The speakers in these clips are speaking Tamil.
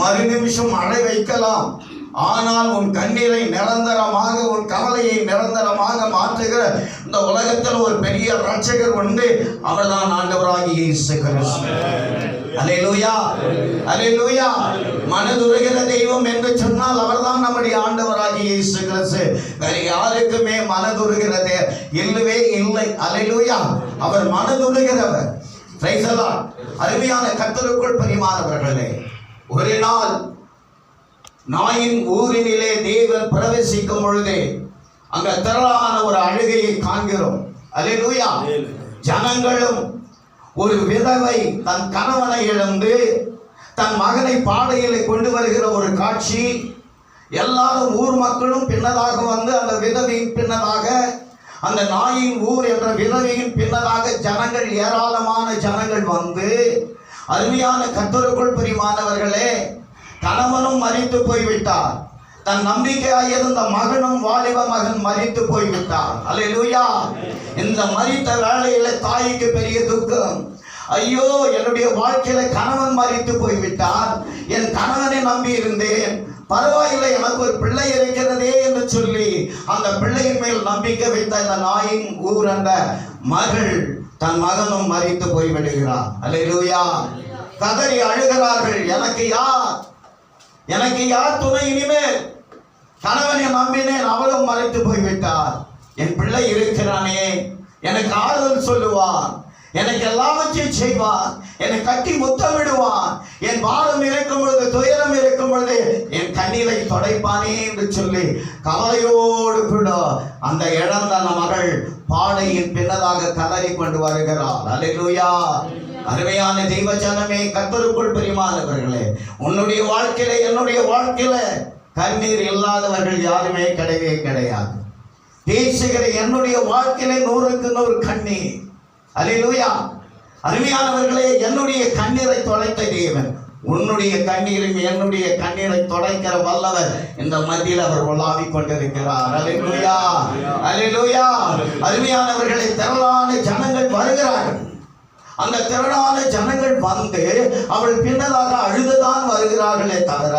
மறு நிமிஷம் அழை வைக்கலாம். ஆனால் உன் கண்ணீரை நிரந்தரமாக, உன் கவலையை நிரந்தரமாக மாற்றுகிற இந்த உலகத்தில் ஒரு பெரிய ரட்சகர் உண்டு. அவர்தான் ஆண்டவராகிய இயேசு கிறிஸ்து. அல்லேலூயா, அல்லேலூயா. மனதுருகிற தெய்வம் என்று சொன்னால் அவர்தான் நம்முடைய ஆண்டவராகிய இயேசு கிறிஸ்து. வேறு யாருக்குமே மனதுருகிறதே இல்லவே இல்லை. அல்லேலூயா. அவர் மனதுருகிறவர். Praise the lord. அருமையான கர்த்தருக்குள் பிரியமானவர்களே, ஒரு நாள் நாயின் ஊரினிலே தேவன் பிரவேசிக்கும் பொழுதே அங்க திரளான ஒரு அழுகையை காண்கிறோம். அல்லேலூயா. ஜனங்களும் ஒரு விதவை தன் கணவனை இழந்து தன் மகனை பாடையிலே கொண்டு வருகிற ஒரு காட்சி. எல்லாரும் ஊர் மக்களும் பின்னதாக வந்து அந்த விதவையின் பின்னதாக, அந்த நாயின் ஊர் என்ற விதவையின் பின்னதாக ஜனங்கள், ஏராளமான ஜனங்கள் வந்து, அருமையான கர்த்தருக்குள் பிரியமானவர்களே, கணவனும் மரித்து போய்விட்டார். தன் நம்பிக்கையாயிருந்த மகனும், வாலிப மகன் மரித்து போய்விட்டார். அல்லேலூயா. இந்த மரித்த வேளையில தாய்க்கு பெரிய துக்கம். ஐயோ, என்னுடைய வாழ்க்கையில கணவன் மரித்து போய்விட்டார், என் கணவனை நம்பி இருந்தேன், பரவாயில்லை எனக்கு ஒரு பிள்ளை இருக்கிறதே என்று சொல்லி அந்த பிள்ளையின் மேல் நம்பிக்கை வைத்த இந்த நாயின் ஊர் என்ற மகள் தன் மகனும் மரித்து போய்விடுகிறார். அல்லேலூயா. கதறி அழுகிறார்கள். எனக்கு யார் துணை? இனிமேல் கணவனை நம்பினேன், அவளும் மறைத்து போய்விட்டார். என் பிள்ளை இருக்கிறானே, எனக்கு ஆறுதல் சொல்லுவான், எனக்கு எல்லாவற்றையும் செய்வான், என்னை கட்டி முத்தமிடுவான், என் பாரம் இருக்கும் பொழுது, துயரம் இருக்கும் பொழுது என் கண்ணீரை தொடைப்பானே என்று சொல்லி கவலையோடு கூட அந்த இழந்த மகள் பாடையின் பின்னதாக கதறி கொண்டு வருகிறார். அல்லேலூயா. அருமையான தெய்வ ஜனமே, கர்த்தருக்குள் பிரியமானவர்களே, உன்னுடைய வாழ்க்கையில, என்னுடைய வாழ்க்கையில கண்ணீர் இல்லாதவர்கள் யாருமே கிடையவே கிடையாது. பேசுகிற என்னுடைய வாழ்க்கையில 100க்கு 100 கண்ணீர். அல்லேலூயா. அருமையானவர்களே, என்னுடைய கண்ணீரை தொலைத்த தேவன் உன்னுடைய கண்ணீரும் என்னுடைய கண்ணீரை தொடைக்கிற வல்லவர் இந்த மத்தியில் அவர் உலாவிக் கொண்டிருக்கிறார். அல்லேலூயா, அல்லேலூயா. அருமையானவர்களே, திரளான ஜனங்கள் வருகிறார்கள். அந்த திரளான ஜனங்கள் வந்து அவள் பின்னதாக அழுதுதான் வருகிறார்களே தவிர,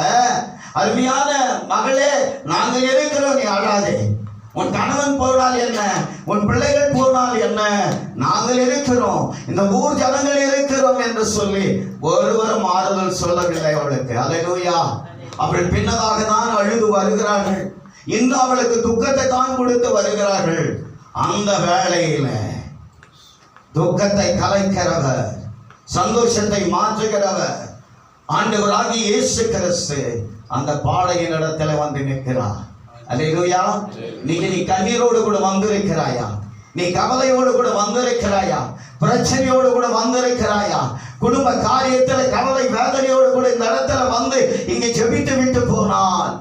அருமையான மகளே, நாங்கள் இருக்கிறோம், நீ அழாதே, உன் கணவன் போனால் என்ன, உன் பிள்ளைகள் போனால் என்ன, நாங்கள் இருக்கிறோம், இந்த ஊர் ஜனங்கள் இருக்கிறோம் என்று சொல்லி ஒருவரும் ஆறுதல் சொல்லவில்லை அவளுக்கு. அல்லேலூயா. அவள் பின்னதாக தான் அழுது வருகிறார்கள். இன்னும் அவளுக்கு துக்கத்தை தான் கொடுத்து வருகிறார்கள். அந்த வேளையில துக்கத்தை கலைக்கிறவர், சந்தோஷத்தை மாற்றுகிறவர் ஆண்டவராகிய இயேசு கிறிஸ்து அந்த பாடையின் இடத்துல வந்து நிற்கிறார். அல்லேலூயா. நீ கண்ணீரோடு கூட வந்திருக்கிறாயா? நீ கவலையோடு கூட வந்திருக்கிறாயா? பிரச்சனையோடு கூட வந்திருக்கிறாயா? குடும்ப காரியத்தில் கவலை வேதனையோடு கூட இந்த இடத்துல வந்து இங்கே ஜெபித்து விட்டு போனால்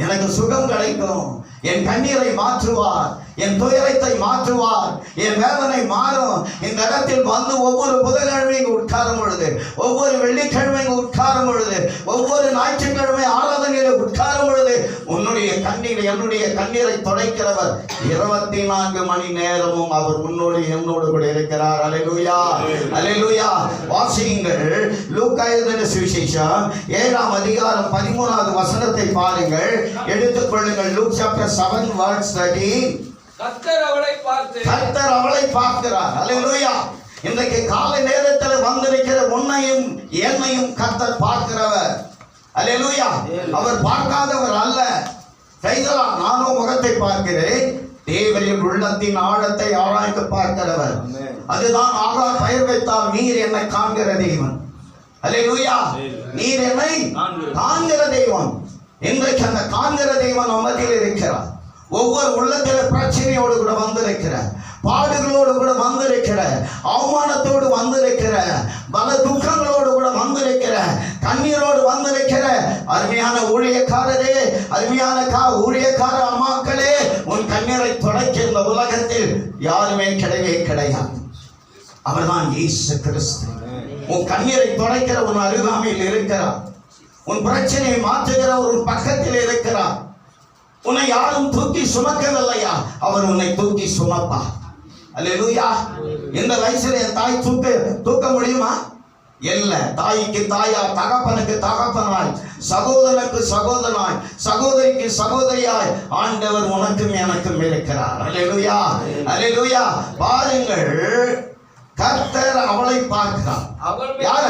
எனக்கு சுகம் கிடைக்கும், என் கண்ணீரை மாற்றுவார், என் துயரத்தை மாற்றுவார், என் வேதனை மாறும். இந்த இடத்தில் வந்து ஒவ்வொரு புதன்கிழமையும் உட்காரும் பொழுது, ஒவ்வொரு வெள்ளிக்கிழமையும் உட்காரும் பொழுது, ஒவ்வொரு ஞாயிற்றுக்கிழமை ஆராதனையில உட்காரும் பொழுது உன்னுடைய கண்ணீரை, என்னுடைய கண்ணீரை துடைக்கிறவர் 24 மணி நேரமும் அவர் முன்னோடு என்னோடு கூட இருக்கிறார். அல்லேலூயா, அல்லேலூயா. வாசியுங்கள், லூக்கா எழுதின சுவிசேஷம் 7ஆம் அதிகாரம் 13வது வசனத்தை பாருங்கள், எடுத்துக்கொள்ளுங்கள். Look chapter 7 verse 13. கர்த்தர் அவளை பார்க்கிறார். அல்லேலூயா. இன்றைக்கு காலை நேரத்தில் வந்திருக்கிற உன்னையும் என்னையும் கர்த்தர் பார்க்கிறவர். அல்லேலூயா. அவர் பார்க்காதவர் அல்ல. நானும் முகத்தை பார்க்கிறேன், தேவரின் உள்ளத்தின் ஆழத்தை ஆராய்ந்து பார்க்கிறவர். அதுதான் ஆகார் பெயர் வைத்தால் நீர் என்னை காண்கிற தெய்வம். அல்லேலூயா. நீர் என்னை காண்கிற தெய்வம். இன்றைக்கு அந்த காண்கிற தெய்வம் நம்மத்தில் இருக்கிறார். ஒவ்வொரு உள்ளத்தில் பிரச்சனையோடு கூட வந்திருக்கிற, பாடுகளோடு கூட வந்திருக்கிற, அவமானத்தோடு வந்திருக்கிற, பல துக்கங்களோடு கூட வந்திருக்கிற, கண்ணீரோடு வந்திருக்கிற அருமையான ஊழியக்காரரே, அருமையான ஊழியக்கார அம்மாக்களே, உன் கண்ணீரை துடைக்க இந்த உலகத்தில் யாருமே கிடையவே கிடையாது. அவர்தான் இயேசு கிறிஸ்து. உன் கண்ணீரை துடைக்கிற உன் அருகாமையில் இருக்கிறார். உன் பிரச்சனையை மாற்றுகிற ஒரு பக்கத்தில் இருக்கிறார். உன்னை யாரும் தூக்கி சுமக்கவில்லையா? அவர் உன்னை தூக்கி சுமப்பா. அல்லேலூயா. இந்த வயசுல என் தாய் தூக்க முடியுமா? இல்ல. தாய்க்கு தாயாய், தகப்பனுக்கு தகப்பனாய், சகோதரனுக்கு சகோதரனாய், சகோதரிக்கு சகோதரியாய் ஆண்டவர் உனக்கும் எனக்கும் இருக்கிறார். அல்லேலூயா, அல்லேலூயா. பாருங்கள், கர்த்தர் அவளை பார்க்கிறார். யார?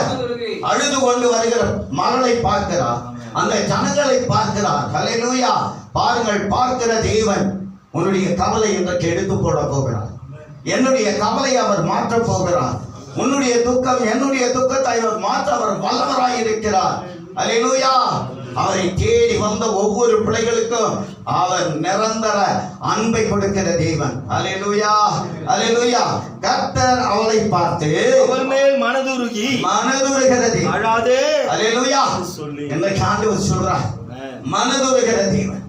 அழுது கொண்டு வருகிற மகளை பார்க்கிறார், அந்த ஜனங்களை பார்க்கிறார். அல்லேலூயா. பாருங்கள், பார்க்கிற தேவன் உன்னுடைய கவலை இன்றைக்கு எடுத்து போட போகிறார். என்னுடைய கவலை அவர் மாற்ற போகிறார். உன்னுடைய துக்கம் என்னுடைய துக்கத்தை அவர் மாற்ற அவர் வல்லவராய் இருக்கிறார். அல்லேலூயா. அவரை தேடி வந்த ஒவ்வொரு பிள்ளைகளுக்கும் அவர் நிரந்தர அன்பை கொடுக்கிற தேவன். அல்லேலூயா, அல்லேலூயா. கர்த்தர் அவளை பார்த்து அவள் மேல் மனதுருகிற தேவன். அழாதே. அல்லேலூயா. என்னைக்கு ஆண்டவர் சொல்றார், மனதுருகிற தேவன்.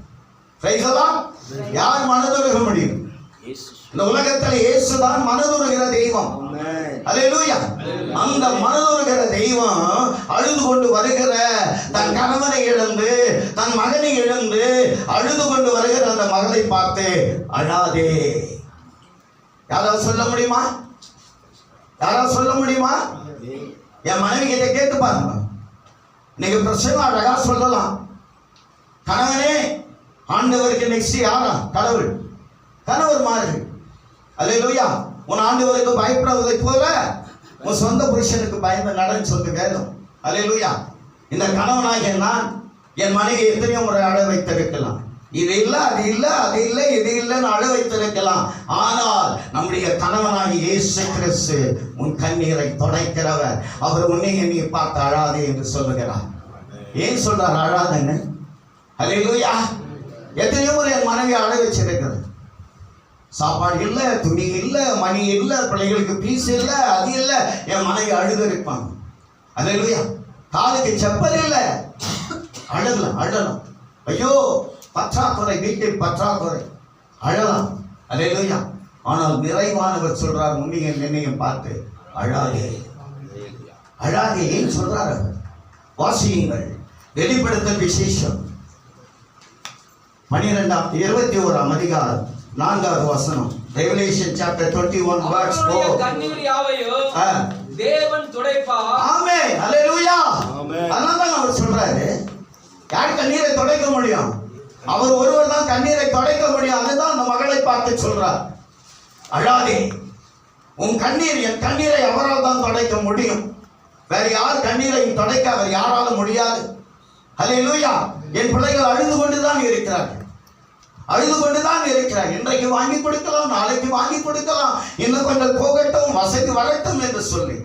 Price the Lord. யார் மனதுருக முடியும்? இந்த உலகத்தில் இயேசுதான் மனதுருகிற தெய்வம். அல்லேலூயா. அந்த மனதுருகிற தெய்வம் அழுது கொண்டு வருகிற தன் கணவனை இழந்து, தன் மகனை இழந்து அழுது கொண்டு வருகிற அந்த மகளை பார்த்து அழாதே. யாராவது சொல்ல முடியுமா? யாராவது சொல்ல முடியுமா? என் மனைவி கிட்ட கேட்டு பாருங்க. நீங்க பிரச்சனை அழகா சொல்லலாம். கணவனே, ஆண்டவருக்கு நெக்ஸ்ட் யாரா? கடவுள். கணவர் மாறு. அல்லேலூயா. உன் ஆண்டவருக்கு பயப்படுவதை போல உன் சொந்த புருஷனுக்கு பயந்து நடன்னு சொல்லி வேதம். அல்லேலூயா. இந்த கணவனாகிய நான் என் மனைவி எத்தனையோ முறை அழ வைத்திருக்கலாம். இது இல்லை, அது இல்லை, அது இல்லை, இது இல்லைன்னு அழ வைத்திருக்கலாம். ஆனால் நம்முடைய கணவனாகி இயேசு கிறிஸ்து உன் கண்ணீரை துடைக்கிறவர். அவர் உன்னை என்னை பார்த்து அழாதே என்று சொல்லுகிறார். ஏன் சொல்றார் அழாதன்னு? அல்லேலூயா. எத்தனையோ முறை என் மனைவி அழ வச்சிருக்கிறது. சாப்பாடு இல்லை, துணி இல்லை, மணி இல்லை, பிள்ளைகளுக்கு பீஸ் இல்லை, அது இல்லை, என் மனைவி அழுது இருப்பாங்க. அல்லேலூயா. காலுக்கு செப்பல் இல்லை, அழலாம், அழலாம். ஐயோ பற்றாக்குறை, வீட்டில் பற்றாக்குறை, அழலாம். அல்லேலூயா. ஆனால் நிறைவானவர் சொல்றார், உன்னையும் என்னையும் பார்த்து அழாதே, அழாதே. ஏன் சொல்றார்? வாசியுங்கள். வெளிப்படுத்தல் விசேஷம் 21ஆம் அதிகாரம் 4வது வசனம். Revelation chapter 21 verse 4. கண்ணீர் யாவையோ தேவன் துடைப்பார். ஆமென். அல்லேலூயா. அதனால அவர் சொல்றாரு, யார் கண்ணீரை துடைக்க முடியும்? அவர் ஒருவர் தான் கண்ணீரை துடைக்க முடியும். அதுதான் அந்த மகளை பார்த்து சொல்றார், அழாதே. உன் கண்ணீர், என் கண்ணீரை அவரால் தான் துடைக்க முடியும். வேற யார் கண்ணீரை துடைக்க அவர் யாராலும் முடியாது. அல்லேலூயா. என் பிள்ளைகள் அழுது கொண்டுதான் இருக்கிறார்கள், அழுது கொண்டுதான் இருக்கிறார். இன்றைக்கு வாங்கி கொடுக்கலாம், நாளைக்கு வாங்கி கொடுக்கலாம், இன்னும் கொஞ்சம் போகட்டும், வசதி வரட்டும் என்று சொல்லி.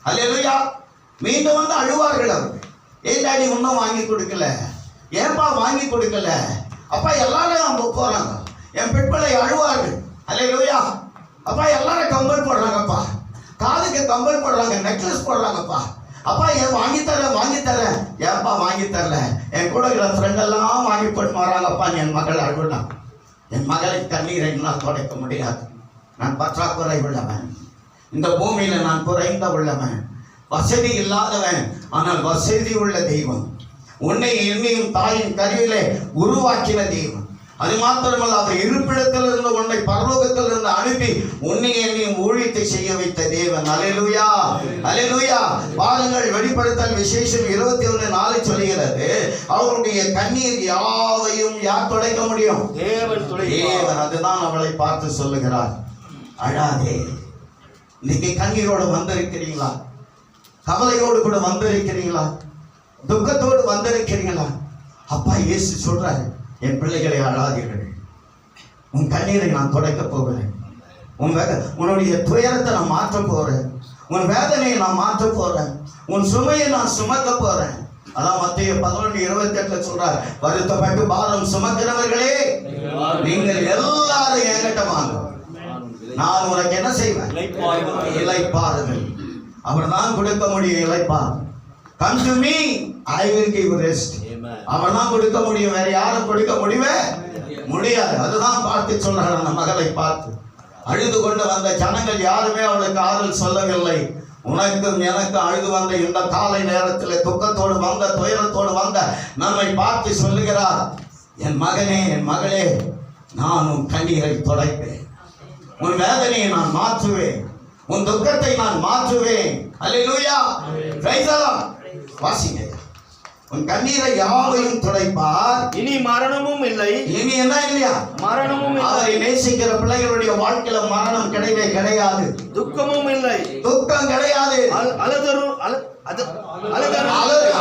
அல்லேலூயா. மீண்டும் வந்து அழுவார்கள் அவர்கள். ஏன் டாடி இன்னும் வாங்கி கொடுக்கல? ஏன்பா வாங்கி கொடுக்கல? அப்பா எல்லாரும் அவங்க போறாங்க. என் பெண்பிள்ளை அழுவார்கள். அல்லேலூயா. அப்பா எல்லாரும் கம்பல் போடுறாங்கப்பா, காதுக்கு கம்பல் போடுறாங்க, நெக்லஸ் போடுறாங்கப்பா. அப்பா ஏன் வாங்கி தரேன், வாங்கி தரேன். ஏன்பா வாங்கி தரல? என் கூட இருக்கிற ஃப்ரெண்ட் எல்லாம் வாங்கி போட்டு வராங்கப்பா. என் மகள் அழுனா, என் மகளை கண்ணீரை என்னால் துடைக்க முடியாது. நான் பற்றாக்குறை உள்ளவன், இந்த பூமியில நான் குறைந்த உள்ளவன், வசதி இல்லாதவன். ஆனால் வசதி உள்ள தெய்வம், உன்னை என்னையும் தாயின் கருவிலே உருவாக்கின தெய்வம். அது மாத்திரமல்ல, அவர் இருப்பிடத்தில் இருந்து உன்னை பரலோகத்தில் இருந்து அனுப்பி உன்னை என்னையும் ஊழியத்தை செய்ய வைத்த தேவன். அல்லேலூயா, அல்லேலூயா. பாருங்கள், வெளிப்படுத்தல் விசேஷம் 21:4 சொல்லுகிறது, அவருடைய கண்ணீர் யாவையும் யார் துடைக்க முடியும்? தேவன். அதுதான் அவளை பார்த்து சொல்லுகிறார், அழாதே. இன்னைக்கு கண்ணீரோடு வந்திருக்கிறீங்களா? கவலையோடு கூட வந்திருக்கிறீங்களா? துக்கத்தோடு வந்திருக்கிறீங்களா? அப்பா இயேசு சொல்றாரு, என் பிள்ளைகளை அழாதீர்கள், உன் கண்ணீரை நான் துடைக்க போகிறேன், உன்னுடைய துயரத்தை நான் மாற்ற போறேன், உன் வேதனையை நான் மாற்ற போறேன், உன் சுமையை நான் சுமக்க போறேன். அதான் மத்தேயு 11:28 சொல்றார், வருத்தப்பட்டு பாரம் சுமக்கிறவர்களே நீங்கள் எல்லாரும் என்கிட்ட வாங்க, நான் உனக்கு என்ன செய்வேன்? இளைப்பாறுதல். அவர் தான் கொடுக்க முடியும் இளைப்பாறுதல். Come to me, I will give rest. அவர் தான் கொடுக்க முடியும், வேற யாரும் கொடுக்க முடியாது. அதுதான் பார்த்து சொல்றார் அந்த மகளை பார்த்து. அழுது கொண்டு வந்த ஜனங்கள் யாருமே அவளுக்கு ஆறுதல் சொல்லவில்லை. உனக்கும் எனக்கும் அழுது வந்த இந்த காலை நேரத்தில் துக்கத்தோடு வந்த, துயரத்தோடு வந்த நம்மை பார்த்து சொல்லுகிறார், என் மகனே, என் மகளே, நான் உன் கண்ணீரை துடைப்பேன், உன் வேதனையை நான் மாற்றுவேன், உன் துக்கத்தை நான் மாற்றுவேன். அல்லேலூயா. Praise the lord. வாசிங்க. உன் கண்ணீரை யாவையும் துடைப்பார், இனி மரணமும் இல்லை. இனி என்ன இல்லையா? மரணமும் இல்லை. அவரை நேசிக்கிற பிள்ளைகளுடைய வாழ்க்கையில மரணம் கிடையவே கிடையாது, துக்கமும் இல்லை. துக்கம் கிடையாது,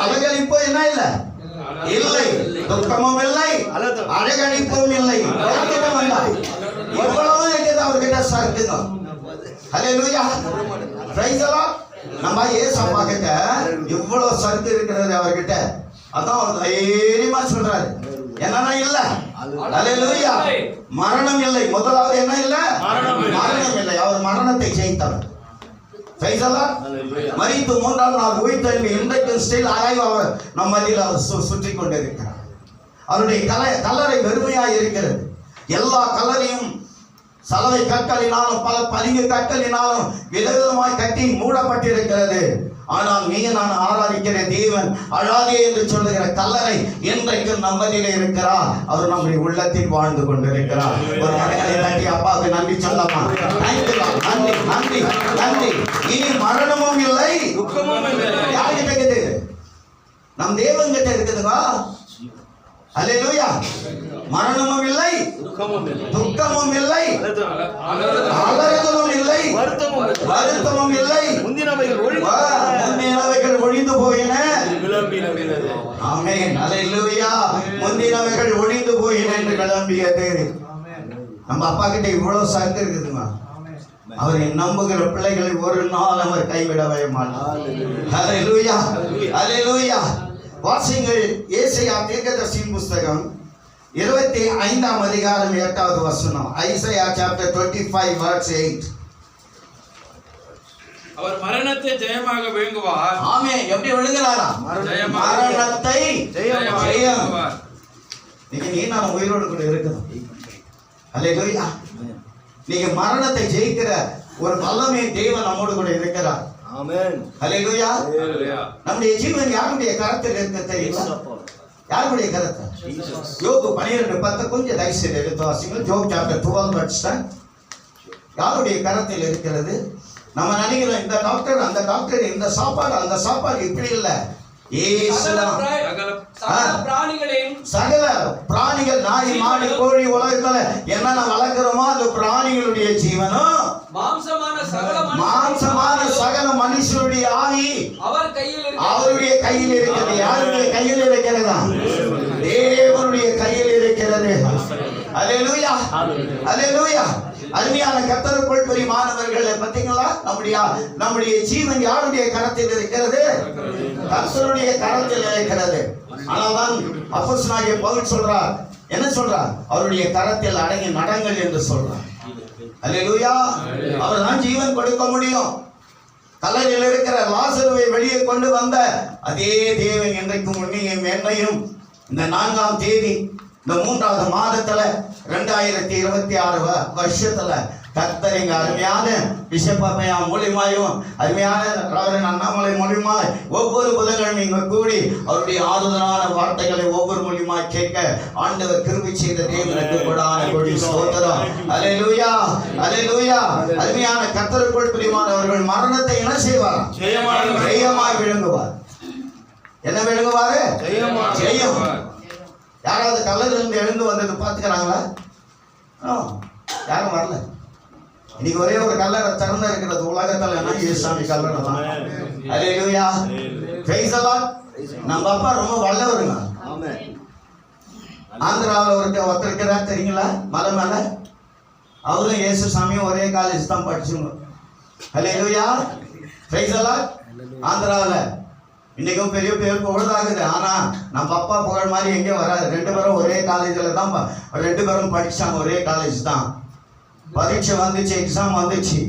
அழகழிப்பு என்ன இல்லை, இல்லை, துக்கமும் இல்லை, அழகழிப்பும் இல்லை. இவ்வளவு இருக்குது அவர்கிட்ட சர்க்குங்க. அல்லேலூயா. Praise the lord. நம்ம ஏசப்பா கிட்ட இவ்வளவு சர்க்கு இருக்கிறது அவர்கிட்ட. அதான் அவர் தைரியமா சொல்றாரு, என்னன்னா இல்ல. அல்லேலூயா. மரணம் இல்லை. முதலாவது என்ன இல்ல? மரணம் இல்லை. அவர் மரணத்தை ஜெயித்தவர். Price the Lord. மரித்து மூன்றாம் நாள் உயிர்த்தெழுந்து இன்றைக்கு ஸ்டில் அலைவ் அவர் நம் மத்தியில் அவர் சுற்றி கொண்டிருக்கிறார். அவருடைய கல்லறை வெறுமையாக இருக்கிறது. எல்லா கல்லறையும் சலவை கற்களினாலும் பல பளிங்கு கற்களினாலும் விதவிதமாய் கட்டி மூடப்பட்டிருக்கிறது. ஆனால் நீ நான் ஆராதிக்கிற தேவன் அழாதே என்று சொல்லுகிற கல்லறை இன்றைக்கு நம்மதிலே இருக்கிறார். அவர் நம்முடைய உள்ளத்தில் வாழ்ந்து கொண்டிருக்கிறார். ஒரு கரங்களை தட்டி அப்பாவுக்கு நன்றி சொல்லமா? நன்றி நன்றி நன்றி. இனி மரணமும் இல்லை, துக்கமும் இல்லை. யார்கிட்ட இருக்குது? நம் தேவன் கிட்ட இருக்குதுங்க. அல்லேலூயா. மரணமும் இல்லை, துக்கமும் இல்லை, அலறுதலும் இல்லை, வருத்தமும் இல்லை. முந்தினவைகள் ஒழிந்து போயின. ஆமென். அல்லேலூயா. முந்தினவைகள் ஒழிந்து போயின என்று கிளம்பியது. நம்ம அப்பா கிட்ட இவ்வளவு சர்க்கு இருக்குதுங்க. அவரை நம்புகிற பிள்ளைகளை ஒரு நாள் அவர் கைவிடவே மாட்டார். அல்லேலூயா. அல்லேலூயா. வாசிங்கள். ஏசாயா தீர்க்கதரிசியின் புஸ்தகம் 25ஆம் அதிகாரம் 8வது வசனம். Isaiah chapter 25 verse 8. அவர் மரணத்தை ஜெயமாக விழுங்குவார். ஆமென். எப்படி விழுங்குறாரா? மரணத்தை ஜெயமாக. நீங்க நான் உயிரோடு கூட இருக்கணும். அல்லேலூயா. நீங்க மரணத்தை ஜெயிக்கிற ஒரு வல்லமை தேவன் நம்மோடு கூட இருக்கிறார். ஆமென். அல்லேலூயா. நம்முடைய ஜீவன் யாருடைய கரத்தில் இருக்க தெரியுமா? யாருடைய கரத்தில்? யோபு 12:10 கொஞ்சம் தயவு செய்து எடுத்து வாசிங்க. ஜோப் chapter 12 verse 10. யாருடைய கரத்தில் இருக்கிறது? நம்ம நினைக்கிறோம் இந்த டாக்டர் அந்த டாக்டர், இந்த சாப்பாடு அந்த சாப்பாடு, இப்படி இல்லை. சகல பிராணிகள், நாய் மாடு கோழி, உலகத்துல என்னென்ன வளர்க்கிறோமோ அந்த பிராணிகளுடைய ஜீவனும் மாம்சமான சகல மனுஷனுடைய ஆவி அவருடைய கையில் இருக்கிறது. யாருடைய கையில் இருக்கிறதா? தேவனுடைய கையில் இருக்கிறது. அல்லேலூயா. அல்லேலூயா. அருமையான கர்த்தருக்குள் பிரியமானவர்களே, பார்த்தீங்களா? நம்முடைய ஜீவன் யாருடைய கரத்தில் இருக்கிறது? கர்த்தருடைய கரத்தில் இருக்கிறது. ஆனால்தான் அப்போஸ்தலனாகிய பவுல் சொல்றார், என்ன சொல்றார்? அவருடைய கரத்தில் அடங்கி நடங்கள் என்று சொல்றார். அல்லேலூயா. அவர் தான் ஜீவன் கொடுக்க முடியும். கல்லறையில் இருக்கிற லாசருவை வெளியே கொண்டு வந்த அதே தேவன் இன்றைக்கும் உன்னையும் என்னையும் இந்த 4ஆம் தேதி இந்த 3வது மாதத்துல 2026 வருஷத்துல கர்த்தர் எங்க அருமையான பிஷப் அப்பையா மூலியமாயும் அருமையான ராவரன் அண்ணாமலை மூலியமாய் ஒவ்வொரு புதன்கிழமை இங்க கூடி அவருடைய ஆறுதலான வார்த்தைகளை ஒவ்வொரு மூலியமாய் கேட்க ஆண்டவர் கிருபை செய்த தேவனுக்கு கொடான கொடி ஸ்தோத்திரம். அல்லேலூயா. அல்லேலூயா. அருமையான கர்த்தருக்குள் பிரியமானவர்கள் மரணத்தை என்ன செய்வார்? ஜெயமாய் விழுங்குவார். என்ன விழுங்குவாரு? ஜெயம். யாராவது கல்லறையிலிருந்து எழுந்து வந்தது பார்த்துக்கிறாங்களா? யாரும் வரல. இன்னைக்கு ஒரே ஒரு கல்லறை திறந்து இருக்கிறது உலகத்துல என்ன? இயேசுசாமி கல்லறை தான். அல்லேலூயா. Praise the lord. நம்ம அப்பா ரொம்ப வல்லவருங்க. ஆந்திராவில் ஒருத்தர் இருக்கிறார் தெரியுங்களா? மலை மேல அவரும் இயேசுசாமியும் ஒரே காலேஜ் தான் படிச்சுங்க. அல்லேலூயா. Praise the Lord. ஆந்திராவில் இன்னைக்கும் பெரிய பேர் புகழாகுது. ஆனா நம்ம அப்பா புகழ் மாதிரி எங்கேயும் வராது. 2 பேரும் ஒரே காலேஜில் தான் 2 பேரும் படிச்சாங்க. ஒரே காலேஜ் தான். பரீட்சை வந்துச்சு, எக்ஸாம் வந்துச்சு.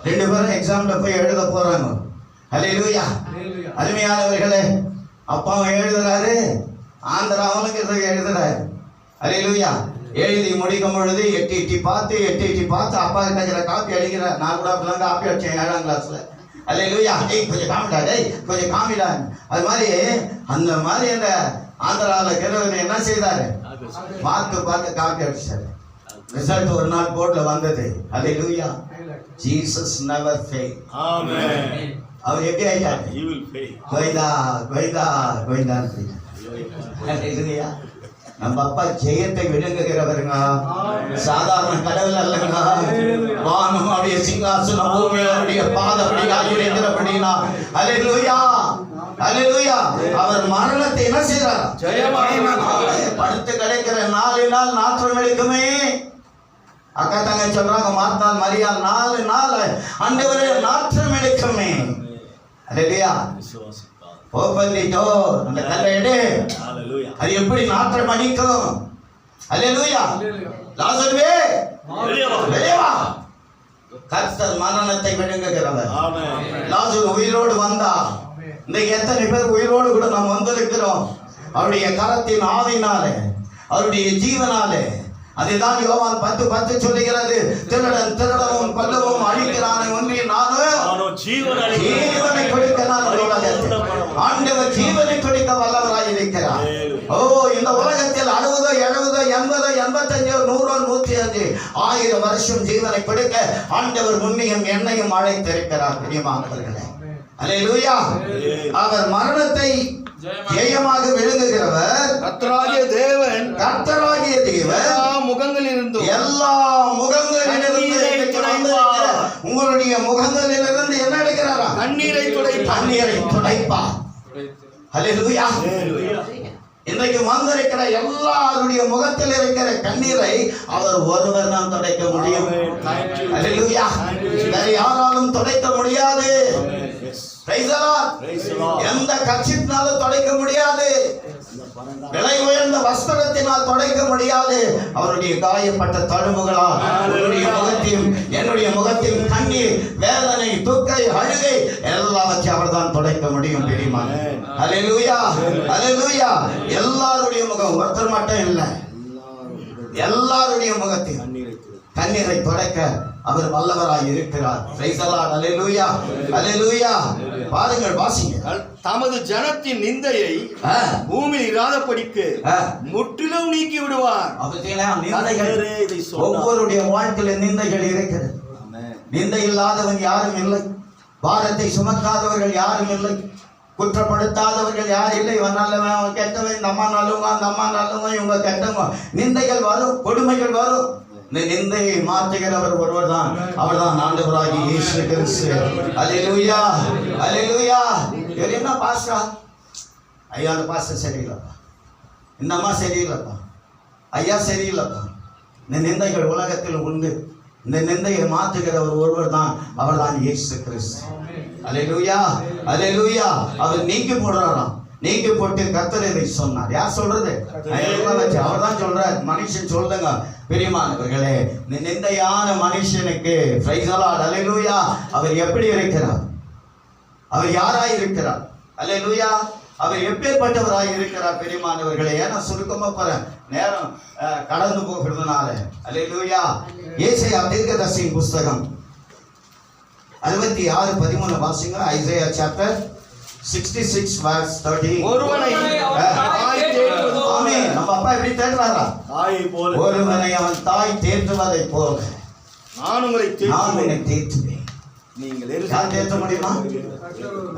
2 பேரும் எக்ஸாம்ல போய் எழுத போறாங்க. அல்லேலூயா. அருமையானவர்களே, அப்பாவும் எழுதுறாரு, ஆந்திராவனுக்கு எழுதுறாரு. அல்லேலூயா. எழுதி முடிக்கும் பொழுது எட்டி பார்த்து அப்பா கிட்ட காப்பி அடிக்கிறார். நான் கூட அப்படிலாம் காப்பி அடிச்சேன் 7ஆம் கிளாஸ்ல. அல்லேலூயா. கொஞ்சம் காமிடா, கொஞ்சம் காமிடா. அது மாதிரி அந்த மாதிரி அந்த ஆந்திராவில் இருக்கிறவர் என்ன செய்தாரு? பார்த்து காப்பி அடிச்சாரு. ரிசல்ட் ஒரு நாள் போர்ட்ல வந்தது. அல்லேலூயா. Jesus never fail. ஆமென். அவர் எப்படி ஆயிட்டாரு? He will pay. Govinda Govinda கோவிந்தான்னு போயிட்டார். இல்லையா? நம்ம அப்பா ஜெயத்தை விழுங்குகிறவருங்க, சாதாரண கடவுள் அல்லங்க. வானம் அவருடைய சிங்காசனம், பூமி அவருடைய பாதப்படியாக இருக்கிறபடினா அல்லேலூயா அல்லேலூயா. அவர் மரணத்தை என்ன செய்தார்? படுத்து கிடைக்கிற 4 நாள் நாற்றம் எடுக்குமே. அக்கா தங்க சொல்றாங்க, மார்த்தாள் மரியாள் 4 நாள் ஆண்டவரே நாற்றம் எடுக்குமே. அல்லேலூயா. ஓபன்லிட்டோ அந்த கல்லை எடு. Hallelujah. அது எப்படி நாற்றம் அடிக்கும்? அல்லேலூயா. லாசருவே வெளியே வா. கர்த்தர் மரணத்தை விழுங்குகிறவர். Amen. லாசரு உயிரோடு வந்தா. இன்னைக்கு எத்தனை பேர் உயிரோடு கூட நாம் வந்திருக்கிறோம்? அவருடைய கரத்தின் ஆவினாலே, அவருடைய ஜீவனாலே. அதுதான் யோவான் 10:10 சொல்லுகிறது, திருடன் திருடவும் கொல்லவும் அழிக்கிறானே ஒன்றி நானும் ஜீவனை கொடுக்க நான் உலகத்தில் ஆண்டவர் ஜீவனை கொடுக்க வல்லவராய் இருக்கிறார். ஓ, இந்த உலகத்தில் 60, 70, 80, 85, 100, 105, 1000 வருஷம் ஜீவனை கொடுக்க ஆண்டவர் முன்னையும் என்னையும் அழைத்திருக்கிறார். பிரியமானவர்களே, அல்லேலூயா. அவர் மரணத்தை ஜெயமாக விழுங்குகிறவர். கர்த்தராகிய தேவன் எல்லா முகங்களிலிருந்தும் உங்களுடைய முகங்களிலிருந்து என்ன எடுக்கிறாரா? கண்ணீரை துடைப்பார். அல்லேலூயா. இன்றைக்கு வந்திருக்கிற எல்லாருடைய முகத்தில் இருக்கிற கண்ணீரை அவர் ஒருவர் தான் துடைக்க முடியும். அல்லேலூயா. வேற யாராலும் துடைக்க முடியாது. எந்த கட்சியினாலும் துடைக்க முடியாது. விலை உயர்ந்த வஸ்திரத்தினால் துடைக்க முடியாது. அவருடைய காயப்பட்ட தழும்புகளால் என்னுடைய முகத்தில் கண்ணீர், வேதனை, துக்கை, அழுகை எல்லாவற்றையும் அவர் தான் துடைக்க முடியும். தெரியுமா? அல்லேலூயா அல்லேலூயா. எல்லாருடைய முகம், ஒருத்தர் மட்டும் இல்லை, எல்லாருடைய முகத்தில் கண்ணீரை துடைக்க அவர் வல்லவராய் இருக்கிறார். Praise the lord. அல்லேலூயா அல்லேலூயா. பாருங்கள், வாசிங்க. தமது ஜனத்தின் நிந்தையை பூமியில் இராதபடிக்கு முற்றிலும் நீக்கி விடுவார். ஒவ்வொருடைய வாழ்க்கையில நிந்தைகள் இருக்கிறது. நிந்தை இல்லாதவன் யாரும் இல்லை. பாரத்தை சுமக்காதவர்கள் யாரும் இல்லை. குற்றப்படுத்தாதவர்கள் யாரும் இல்லை. இவன் நல்லவன், அவன் கெட்டவன், இந்த அம்மா நல்லவங்க, அந்த அம்மா நல்லவங்க, இவங்க கெட்டவங்க. நிந்தைகள் வரும், கொடுமைகள் வரும். இந்த நிந்தையை மாற்றுகிறவர் ஒருவர் தான். அவர் தான் ஆண்டவராகிய இயேசு கிறிஸ்து. அல்லேலூயா அல்லேலூயா. இவர் என்ன பாஸ்டா? ஐயா, அந்த பாஸ்டர் சரியில்லைப்பா, இந்த அம்மா சரியில்லைப்பா, ஐயா சரியில்லைப்பா. இந்த நிந்தைகள் உலகத்தில் உண்டு. இந்த நிந்தையை மாற்றுகிறவர் ஒருவர் தான். அவர் தான் இயேசு கிறிஸ்து. அல்லேலூயா அல்லேலூயா. அவர் நீக்கி போடுறாராம். நீக்கி போட்டு கர்த்தர் இதை சொன்னார். யார் சொல்றது? அவர் தான் சொல்றார். மனுஷன் சொல்லுங்க. பிரியமானவர்களே, நிந்தையான மனுஷனுக்கு பிரைஸ் தி லார்ட். அல்லேலூயா. அவர் எப்படி இருக்கிறார்? அவர் யாராய் இருக்கிறார்? அல்லேலூயா. அவர் எப்பேற்பட்டவராய் இருக்கிறார்? பிரியமானவர்களே, ஏன்னா சுருக்கமா போறேன், நேரம் கடந்து போகிறதுனால. அல்லேலூயா. ஏசாயா தீர்க்கதரிசியின் புஸ்தகம் 66:13 வாசிங்க. Isaiah chapter 66 verse 13. ஒருவனை ஆமென். நம்ம அப்பா எப்படி தேடுறாரா? ஒருவனை அவன் தாய் தேற்றுவதை போல நான் உங்களை தேற்றுவேன். நீங்கள் யார் தேற்ற முடியுமா?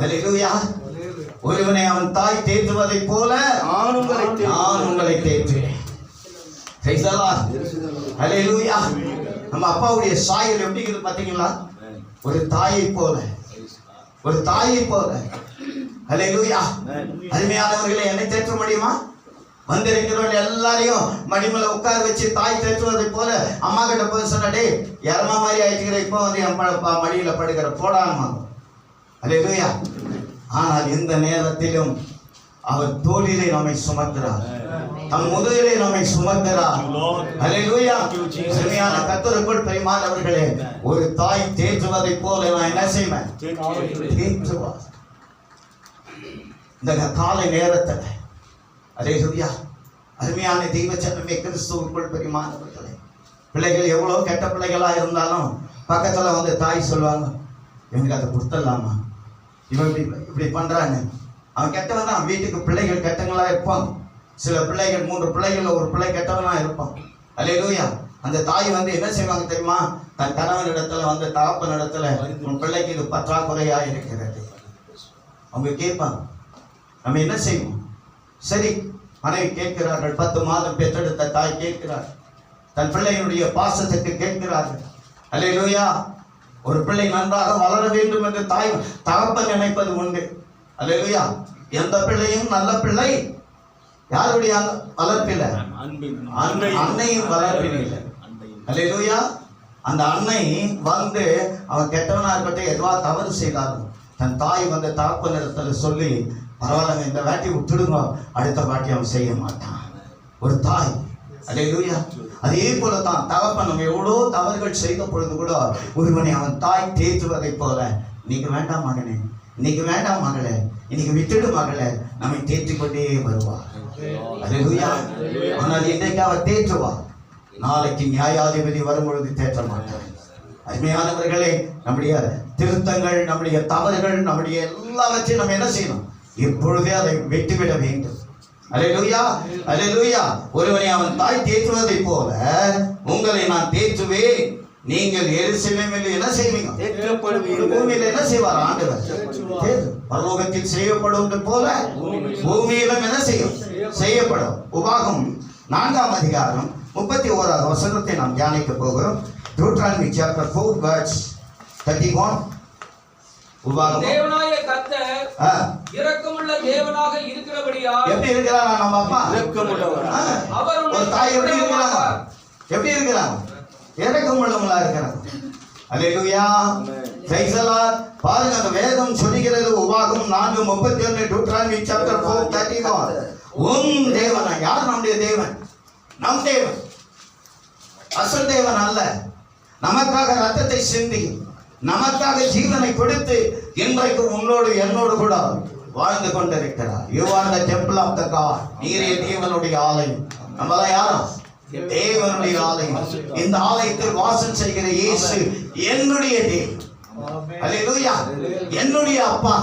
அல்லேலூயா. ஒருவனை அவன் தாய் தேற்றுவதை போல நான் உங்களை தேற்றுவேன். Price the lord. அல்லேலூயா. நம்ம அப்பாவுடைய சாயல் எப்படி இருக்குது பாத்தீங்களா? ஒரு தாயை போல, ஒரு தாயை போல. அல்லேலூயா. அருமையானவர்களே, என்னை தேற்ற முடியுமா? வந்திருக்கிறவர்கள் எல்லாரையும் மடிமலை உட்கார வச்சு தாய் தேற்றுவதை போல அம்மா கிட்ட போய் சொன்னடே, இறமா மாதிரி ஆயிடுக்கிற, இப்போ வந்து என் மடியில படுக்கிற போடாமா. அல்லேலூயா. ஆனால் இந்த நேரத்திலும் அவர் தோளிலே நம்மை சுமக்கிறார், தம் முதுகிலே நம்மை சுமக்கிறார். அல்லேலூயா. அருமையான கர்த்தருக்குள் பிரியமானவர்களே, ஒரு தாய் தேற்றுவதை போல நான் என்ன செய்வேன்? தேற்றுவார். இந்த காலை நேரத்தில் அல்லேலூயா. அருமையான தெய்வ ஜனமே, கிறிஸ்துவுக்குள் பிரியமானவர்களே, பிள்ளைகள் எவ்வளோ கெட்ட பிள்ளைகளா இருந்தாலும் பக்கத்துல வந்து தாய் சொல்லுவாங்க, இவங்களுக்கு அதை கொடுத்துடலாமா, இவன் இப்படி பண்றாங்க. அவன் கெட்டவன் தான். வீட்டுக்கு பிள்ளைகள் கெட்டவங்களா இருப்பான். சில பிள்ளைகள், 3 பிள்ளைகள், ஒரு பிள்ளை கெட்டவனா இருப்பான். அல்லேலூயா. அந்த தாய் வந்து என்ன செய்வாங்க தெரியுமா? தன் கணவன் இடத்துல வந்து தகப்பன் இடத்துல, உன் பிள்ளைக்கு இது பற்றாக்குறையா இருக்கிறது, அவங்க கேட்பாங்க. நம்ம என்ன செய்வோம்? சரி, மனைவி கேட்கிறார்கள், 10 மாதம் பெற்றெடுத்த தாய் கேட்கிறார், தன் பிள்ளையினுடைய பாசத்துக்கு கேட்கிறார்கள். அல்லேலூயா. ஒரு பிள்ளை நன்றாக வளர வேண்டும் என்று தாய் தகப்பன் நினைப்பது உண்டு. அல்லேலூயா. எந்த பிள்ளையும் நல்ல பிள்ளை யாருடைய வளர்ப்பில்? அன்னையின் வளர்ப்பில் இல்லை. அல்லேலூயா. அந்த அன்னை வந்து அவன் கெட்டவனா இருக்கட்டும், எதுவா தவறு செய்தாலும் தன் தாய் வந்து தகப்பனிடத்துல சொல்லி, பரவாயில்ல இந்த வாட்டி விட்டுடுங்க, அடுத்த வாட்டி அவன் செய்ய மாட்டான். ஒரு தாய். அல்லேலூயா. அதே போலதான் தகப்பன் நம்ம எவ்வளோ தவறுகள் செய்த பொழுது கூட ஒருவனை அவன் தாய் தேற்றுவதை போல, இன்னைக்கு வேண்டாம் மகனே, இன்னைக்கு வேண்டாம் மகளே, இன்னைக்கு விட்டுடு மகளே, நம்மை தேற்றிக் கொண்டே வருவார். அல்லேலூயா. ஆனால் இன்றைக்கு அவர் தேற்றுவார், நாளைக்கு நியாயாதிபதி வரும்பொழுது தேற்ற மாட்டார். அருமையானவர்களே, நம்முடைய திருத்தங்கள், நம்முடைய தவறுகள், நம்முடைய எல்லாவற்றையும் நம்ம என்ன செய்யணும்? இப்பொழுதே அதை வெட்டிவிட வேண்டும். அல்லேலூயா. அல்லேலூயா. ஒருவனை அவன் தாய் தேற்றுவதை போல உங்களை நான் தேற்றுவேன், நீங்கள் எருசலேமில் என்ன செய்வீங்க? பூமியில என்ன செய்வார் ஆண்டவர்? பரலோகத்தில் செய்யப்படும் போல பூமியிலும் என்ன செய்யும்? செய்யப்படும். உபாகம் 4ஆம் அதிகாரம் 31வது வசனத்தை நாம் தியானிக்க போகிறோம். Deuteronomy chapter 4 verse 31. உபாகம் தேவனாகிய கர்த்தர் இரக்கமுள்ள தேவனாக இருக்கிறபடியால். எப்படி இருக்கிறாரா நம்ம அப்பா? இரக்கமுள்ளவர். அவர் ஒரு தாய் எப்படி இருக்கிறாங்க? எப்படி இருக்கிறாங்க? இரக்கமுள்ளவங்களா இருக்கிறாங்க. அல்லேலூயா. Praise the lord. பாருங்க, அந்த வேதம் சொல்லுகிறது, உபாகம் 4:31, Deuteronomy chapter 4:31. உன் தேவனா? யார் நம்முடைய தேவன்? நம் தேவன், அசல் தேவன் அல்ல. நமக்காக ரத்தத்தை சிந்தி, நமக்காக ஜீவனை கொடுத்து இன்றைக்கு உன்னோடு என்னோடு கூட வாழ்ந்து கொண்டிருக்கிறார். You are the temple of the God. நீரே தேவனுடைய ஆலயம். நம்மள யாரும்? தேவனுடைய ஆலயம். இந்த ஆலயத்தில் வாசம் செய்கிற இயேசு என்னுடைய தேவன். அல்லேலூயா. என்னுடைய அப்பா,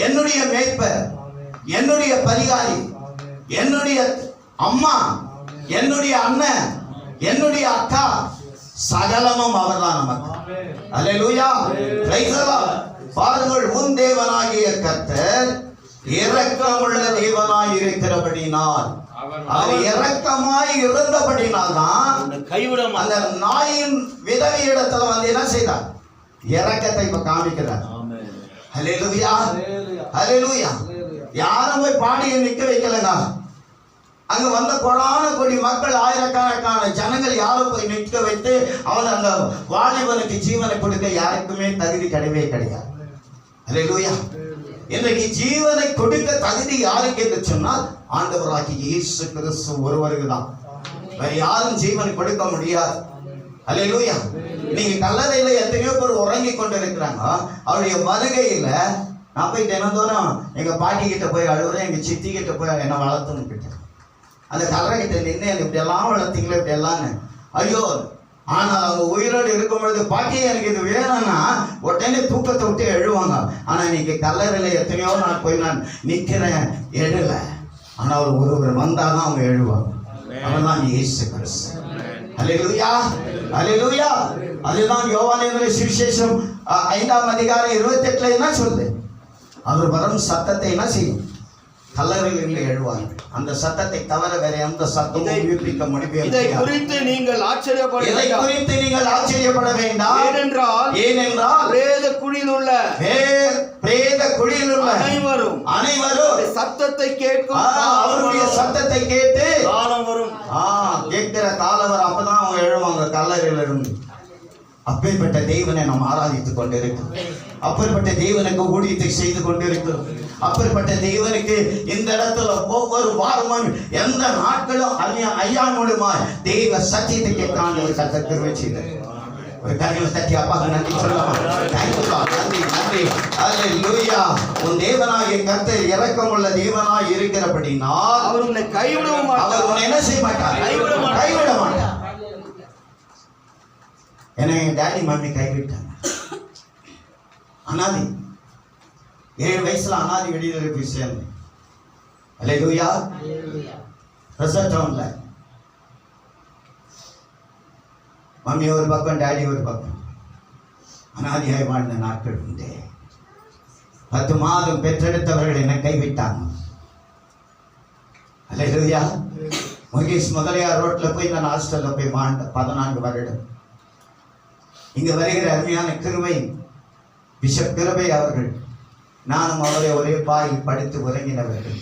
என்னுடைய மேய்ப்பர், என்னுடைய பரிகாரி, என்னுடைய அம்மா, என்னுடைய அண்ணன், என்னுடைய அக்கா, சகலமும் அவர்தான் நமக்கு. அல்லேலூயா. Praise the lord. பாருங்கள், உன் தேவனாகிய கர்த்தர் இரக்கமுள்ள தேவனாய் இருக்கிறபடினால், அவர் இரக்கமாய் இருந்தபடினால் தான் அந்த நாயின் விதவை இடத்துல வந்து என்ன செய்தார்? இரக்கத்தை இப்ப காமிக்கிறார். அல்லேலூயா. அல்லேலூயா. யாரும் போய் பாடியை நிக்க வைக்கலங்க. அங்க வந்த கொடான கொடி மக்கள், ஆயிரக்கணக்கான ஜனங்கள் யாரும் போய் நிற்க வைத்து அவன் அந்த வாலிபனுக்கு ஜீவனை கொடுக்க யாருக்குமே தகுதி கிடையவே கிடையாது. அல்லேலூயா. இன்றைக்கு ஜீவனை கொடுக்க தகுதி யாருக்கு என்று சொன்னால் ஆண்டவராகிய இயேசு கிறிஸ்து ஒருவருக்கு தான். வேற யாரும் ஜீவனை கொடுக்க முடியாது. அல்லேலூயா. நீங்க கல்லறையில எத்தனையோ பேர் உறங்கி கொண்டு இருக்கிறாங்க. அவருடைய வருகையில நான் போய் தினந்தோறும் எங்க பாட்டி கிட்ட போய் அழுவுறேன், எங்க சித்தி கிட்ட போய் என்ன வளர்த்துன்னு கிட்ட அந்த கல்லறை கிட்ட நின்று இப்படி எல்லாம் வளர்த்தீங்களா, இப்படி எல்லாம்னு. ஐயோ, ஆனால் அவங்க உயிரோடு இருக்கும் பொழுது, பாட்டி எனக்கு இது வேணும்னா உடனே தூக்கத்தை விட்டு எழுவாங்க. ஆனா இன்னைக்கு கல்லறையில எத்தனையோ நான் போய் நான் நிக்கிறேன், எழுல. ஆனால் ஒருவர் வந்தாதான் அவங்க எழுவாங்க. அவன்தான் இயேசு கிறிஸ்து. அல்லேலூயா. அல்லேலூயா. அதுதான் யோவான் சுவிசேஷம் 5ஆம் அதிகாரம் 28 என்ன சொல்லுது? அவர் வரும் சத்தத்தை என்ன செய்யும்? கல்லறையிலிருந்து எழுவார். அந்த சத்தத்தை தவிர வேற எந்த சத்தமும் உயிர்ப்பிக்க முடியவில்லை. இதை குறித்து நீங்கள் ஆச்சரியப்பட வேண்டாம். ஏனென்றால் பிரேத குழியில் உள்ள அனைவரும் சத்தத்தை கேட்கும். அவருடைய சத்தத்தை கேட்டு காலம் வரும். கேட்கிற காலம் வரும். அப்பதான் அவங்க எழுவாங்க கல்லறையில இருந்து. அப்பேற்பட்ட தேவனை நாம் ஆராதித்துக் கொண்டிருக்கிறோம். அப்பேற்பட்ட தேவனுக்கு ஊழியத்தை செய்து கொண்டிருக்கிறோம். அப்பேற்பட்ட தேவனுக்கு இந்த இடத்துல ஒவ்வொரு வாரமும் எந்த நாட்களும் ஐயாமுடுமாய் தெய்வ சத்தியத்தை கேட்கான ஒரு கர்த்தர் கிருபை செய்தார். ஒரு கரங்களை தட்டி அப்பாக்கு நன்றி சொல்லலாம். நன்றி நன்றி. அல்லேலூயா. உன் தேவனாகிய கர்த்தர் இரக்கமுள்ள தேவனாய் இருக்கிறபடினால் அவர் உன்னை கைவிட மாட்டார். அவர் உன்னை என்ன செய்ய மாட்டார்? கைவிட மாட்டார். என்னை டாடி மம்மி கைவிட்டாங்க. அனாதி 7 வயசுல அனாதி வெளியில போய் சேர்ந்தேன். அல்லேலூயா. ரிசர்ட் டவுன்ல மம்மி ஒரு பக்கம், டாடி ஒரு பக்கம். அனாதியாய் வாழ்ந்த நாட்கள் உண்டு. 10 மாதம் பெற்றெடுத்தவர்கள் என்னை கைவிட்டாங்க. அல்லேலூயா. முகேஷ் முதலியார் ரோட்ல போய் நான் ஹாஸ்டல்ல போய் வாழ்ந்த 14 வருடம். இங்க வருகிற அருமையான கிருபை பிஷப் கிருபை அவர்கள், நானும் அவரை ஒரே பாயில் படித்து உறங்கினவர்கள்,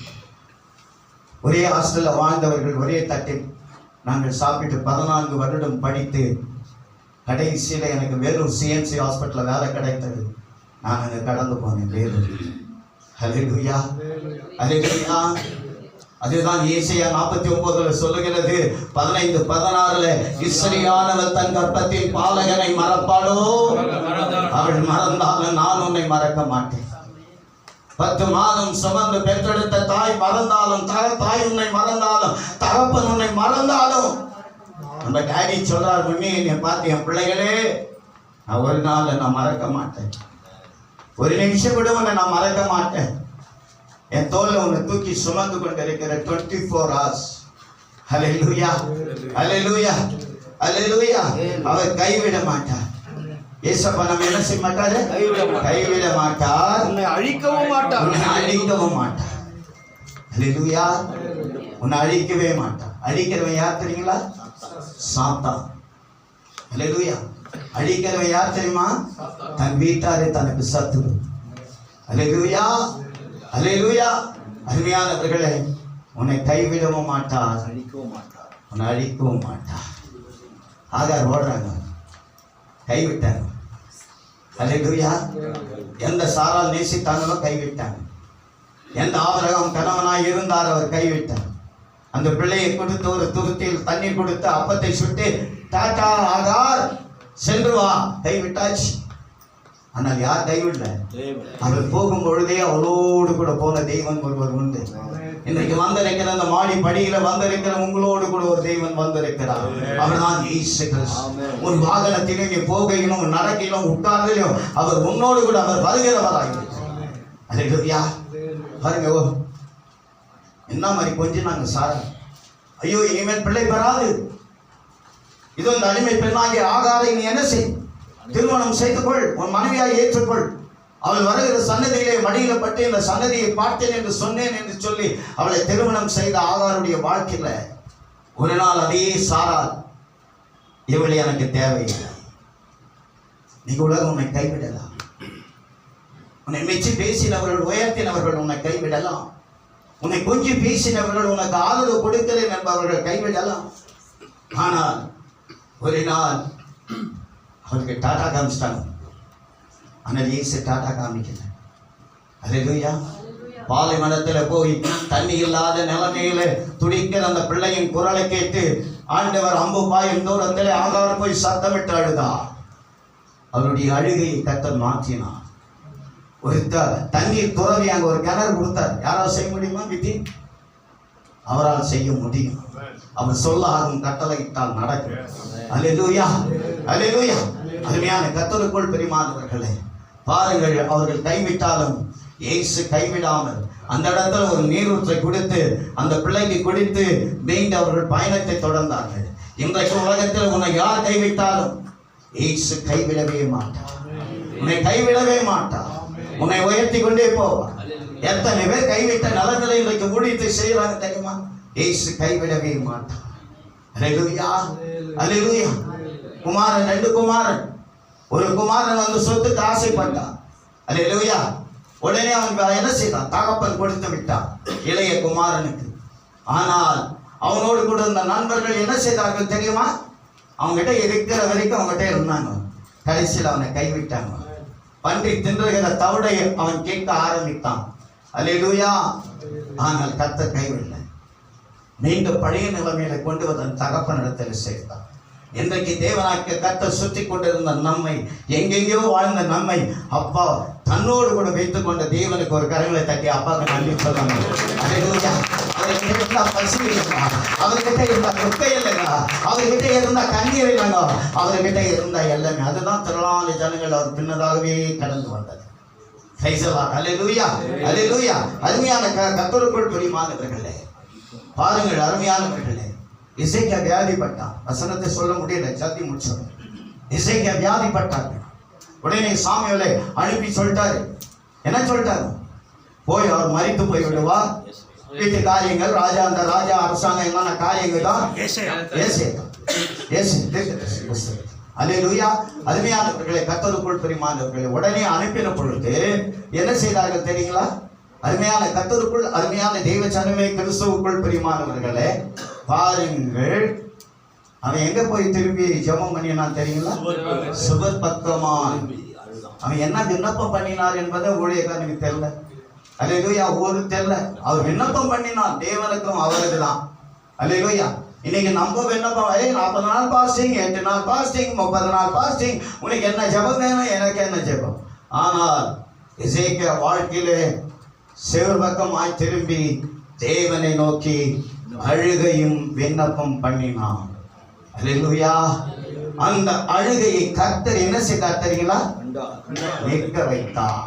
ஒரே ஹாஸ்டல்ல வாழ்ந்தவர்கள், ஒரே தட்டில் நாங்கள் சாப்பிட்டு 14 வருடம் படித்து கடைசியில் எனக்கு வேலூர் சிஎம்சி ஹாஸ்பிட்டலில் வேலை கிடைத்தது. நான் அங்கே கடந்து போனேன் வேலூர். ஹல்லேலூயா, ஹல்லேலூயா. அதுதான் ஏசாயா 49 சொல்லுகிறது, 15-16 இஸ்ரவேலானவர் தன் கர்ப்பத்தின் பாலகனை மறப்பாளோ? அவள் மறந்தாலும் நான் உன்னை மறக்க மாட்டேன். 10 மாதம் சுமந்து பெற்றெடுத்த தாய் மறந்தாலும், தாய் உன்னை மறந்தாலும், தகப்பன் உன்னை மறந்தாலும், நம்ம டாடி சொல்றார், முன்னே என்னை பார்த்து என் பிள்ளைகளே நான் ஒரு நாள் நான் மறக்க மாட்டேன், ஒரு நிமிஷம் கூட உன்னை நான் மறக்க மாட்டேன். என் தோல்ல உன்னை தூக்கி சுமந்து கொண்டு இருக்கிற 24 hours. ஹல்லேலூயா, ஹல்லேலூயா, ஹல்லேலூயா. அவர் கைவிட மாட்டார். ஏசப்பா நம்ம என்ன செய்ய மாட்டாரு? கைவிட மாட்டார். உன்னை அழிக்கவும் மாட்டார். உன்னை அழிக்கவும் மாட்டார். ஹல்லேலூயா. உன்னை அழிக்கவே மாட்டார். அழிக்கிறவன் யார் தெரியுங்களா? சாத்தான். ஹல்லேலூயா. அழிக்கிறவன் யார் தெரியுமா? தன் வீட்டாரே தனக்கு சத்துரு. ஹல்லேலூயா, ஹல்லேலூயா. அருமையானவர்களே, உன்னை கைவிடவும் மாட்டார், அழிக்கவும் மாட்டார், உன்னை அழிக்கவும் மாட்டார். ஆகார் ஓடுறாங்க, கைவிட்டாங்க. ஹல்லேலூயா. எந்த சாரால் நேசித்தாங்களோ கைவிட்டாங்க. எந்த ஆபிரகாம் கணவனாய் இருந்தார் அவர் கைவிட்டார். அந்த பிள்ளையை கொடுத்து ஒரு துருத்தியில் தண்ணீர் கொடுத்து அப்பத்தை சுட்டு டாடா ஆகார் சென்று வா, கைவிட்டாச்சு. ஆனால் யார் கைவிடல? அவர் போகும் பொழுதே அவளோடு கூட போன தெய்வம் ஒருவர் உண்டு. இன்றைக்கு வந்திருக்கிற அந்த மாடி படியில வந்திருக்கிற உங்களோடு கூட ஒரு தெய்வன் வந்திருக்கிறார். அவர்தான் இயேசு கிறிஸ்து. ஒரு வாகனத்திலும் நீ போகையிலும் நடக்கையிலும் உட்கார்ந்திலும் அவர் உன்னோடு கூட அவர் வருகிறவராயிருக்கிறார். அல்லேலூயா. பாருங்க, என்ன மாதிரி கொஞ்சம் நாங்க சார், ஐயோ இனிமேல் பிள்ளை பெறாது, இதோ இந்த அடிமை பெண்ணாகிய ஆகாரை நீ என்ன செய், திருமணம் செய்து கொள், உன் மனைவியாய் ஏற்றுக்கொள், அவள் வருகிற சன்னதியிலே மடியில பட்டு இந்த சன்னதியை பார்த்தேன் என்று சொன்னேன் என்று சொல்லி அவளை திருமணம் செய்த ஆகாருடைய வாழ்க்கையில ஒரு நாள் அதே சாரால், இவளை எனக்கு தேவையில்லை, நீங்க உலகம் உன்னை கைவிடலாம், உன்னை மெச்சி பேசினவர்கள் உயர்த்தினவர்கள் உன்னை கைவிடலாம், உன்னை கொஞ்சம் பேசினவர்கள் உனக்கு ஆதரவு கொடுக்கிறேன் என்பவர்கள் கைவிடலாம். ஆனால் ஒரு நாள் அவருக்கு டாடா காமிச்சிட்டாங்க. ஆனால் இயேசு டாடா காமிக்கல. அல்லேலூயா. பாலைவனத்துல போய் தண்ணி இல்லாத நிலைமையில துடிக்கிற அந்த பிள்ளையின் குரலை கேட்டு ஆண்டவர் அம்பு பாயும் தூரத்திலே ஆகார் போய் சத்தமிட்டு அழுதார். அவருடைய அழுகையை கர்த்தர் மாற்றினார். ஒரு தண்ணீர் துறவி அங்க ஒரு கிணறு கொடுத்தார். யாரால் செய்ய முடியுமா? விதி அவரால் செய்ய முடியும். அவர் சொல்ல ஆகும் கட்டளையிட்டால் நடக்கும். அல்லேலூயா, அல்லேலூயா. அருமையான கர்த்தருக்குள் பிரியமானவர்களே, பாருங்கள், அவர்கள் கைவிட்டாலும் இயேசு கைவிடாமல் அந்த இடத்துல ஒரு நீரூற்றை கொடுத்து அந்த பிள்ளைக்கு குடித்து மீண்டும் அவர்கள் பயணத்தை தொடர்ந்தார்கள். இன்றைக்கு உலகத்தில் உன்னை யார் கைவிட்டாலும் இயேசு கைவிடவே மாட்டார். உன்னை கைவிடவே மாட்டார். உன்னை உயர்த்தி கொண்டே போவார். எத்தனை பேர் கைவிட்ட நலங்களை இன்றைக்கு ஊழியத்தை செய்யறாங்க தெரியுமா? இயேசு கைவிடவே மாட்டார். அல்லேலூயா, அல்லேலூயா. குமாரன், 2 குமாரன். ஒரு குமாரன் வந்து சொத்துக்கு ஆசைப்பட்டான். அல்லேலூயா. உடனே அவன் என்ன செய்தான்? தகப்பன் கொடுத்து விட்டான் இளைய குமாரனுக்கு. ஆனால் அவனோடு கூட இருந்த நண்பர்கள் என்ன செய்தார்கள் தெரியுமா? அவங்ககிட்ட இருக்கிற வரைக்கும் அவங்ககிட்ட இருந்தாங்க. கடைசியில் அவனை கைவிட்டாங்க. பன்றி தின்றுகிற தவிடை அவன் கேட்க ஆரம்பித்தான். அல்லேலூயா. ஆனால் கர்த்தர் கைவிடலை. மீண்டும் பழைய நிலைமையில கொண்டு வந்த தகப்பனிடத்தில் சேர்த்தான். இன்றைக்கு தேவனாக்க கர்த்தர் சுற்றி கொண்டிருந்த நம்மை, எங்கெங்கயோ வாழ்ந்த நம்மை அப்பா தன்னோடு கூட வைத்துக் கொண்ட தேவனுக்கு ஒரு கரங்களை தட்டி அப்பாவுக்கு நன்றி சொல்லணும். அல்லேலூயா. அவர்கிட்ட இருந்தா பசி இல்லைங்க, அவர்கிட்ட இருந்தா துக்கை இல்லைங்க, அவர்கிட்ட இருந்தா கண்ணீர் இல்லைங்க, அவர்கிட்ட இருந்தா எல்லாமே. அதுதான் திரளான ஜனங்கள் அவர் பின்னதாகவே கடந்து வந்தது. அல்லேலூயா, அல்லேலூயா. அருமையான கர்த்தருக்குள் பிரியமானவர்களே, பாருங்கள் அருமையானவர்களே, இசைக்கா வியாதிப்பட்டான். வசனத்தை சொல்ல முடியல, சத்தி முடிச்சோம். இசைக்கா வியாதிப்பட்டாங்க. உடனே சாமுவேலை அனுப்பி சொல்லிட்டாரு, என்ன சொல்லிட்டாரு? போய் அவர் மரித்து போய் விடுவா. வீட்டு காரியங்கள் அந்த ராஜா அரசாங்கம் என்னென்ன காரியங்கள் தான் அல்லேலூயா. அருமையானவர்களே, கர்த்தருக்குள் பிரியமானவர்களே, உடனே அனுப்பின பொழுது என்ன செய்தார்கள் தெரியுங்களா? அருமையான கர்த்தருக்குள் அருமையான தெய்வ ஜனமே, கிறிஸ்துவுக்குள் பிரியமானவர்களே, பாருங்கள், அவன் எங்க போய் திரும்பி ஜெபம் பண்ணினான் தெரியுங்களா? சுவர் பக்கமா. அவன் என்ன விண்ணப்பம் பண்ணினார் என்பதை ஊழியக்காரனுக்கு தெரியல. அல்லேலூயா. ஒரு தெரியல. அவர் விண்ணப்பம் பண்ணினான், தேவனுக்கும் அவருக்கு தான். அல்லேலூயா. இன்னைக்கு நம்ம விண்ணப்பம், 40 நாள் பாஸ்டிங், 8 நாள் பாஸ்டிங், 30 நாள் பாஸ்டிங், உனக்கு என்ன ஜெபம் வேணும், எனக்கு என்ன ஜெபம். ஆனால் எசேக்கியா வாழ்க்கையிலே செவர் பக்கமாய் திரும்பி தேவனை நோக்கி அழுகையும் விண்ணப்பம் பண்ணினான். அல்லேலூயா. அந்த அழுகையை கர்த்தர் என்ன செய்தார் தெரியுங்களா? நிற்க வைத்தார்.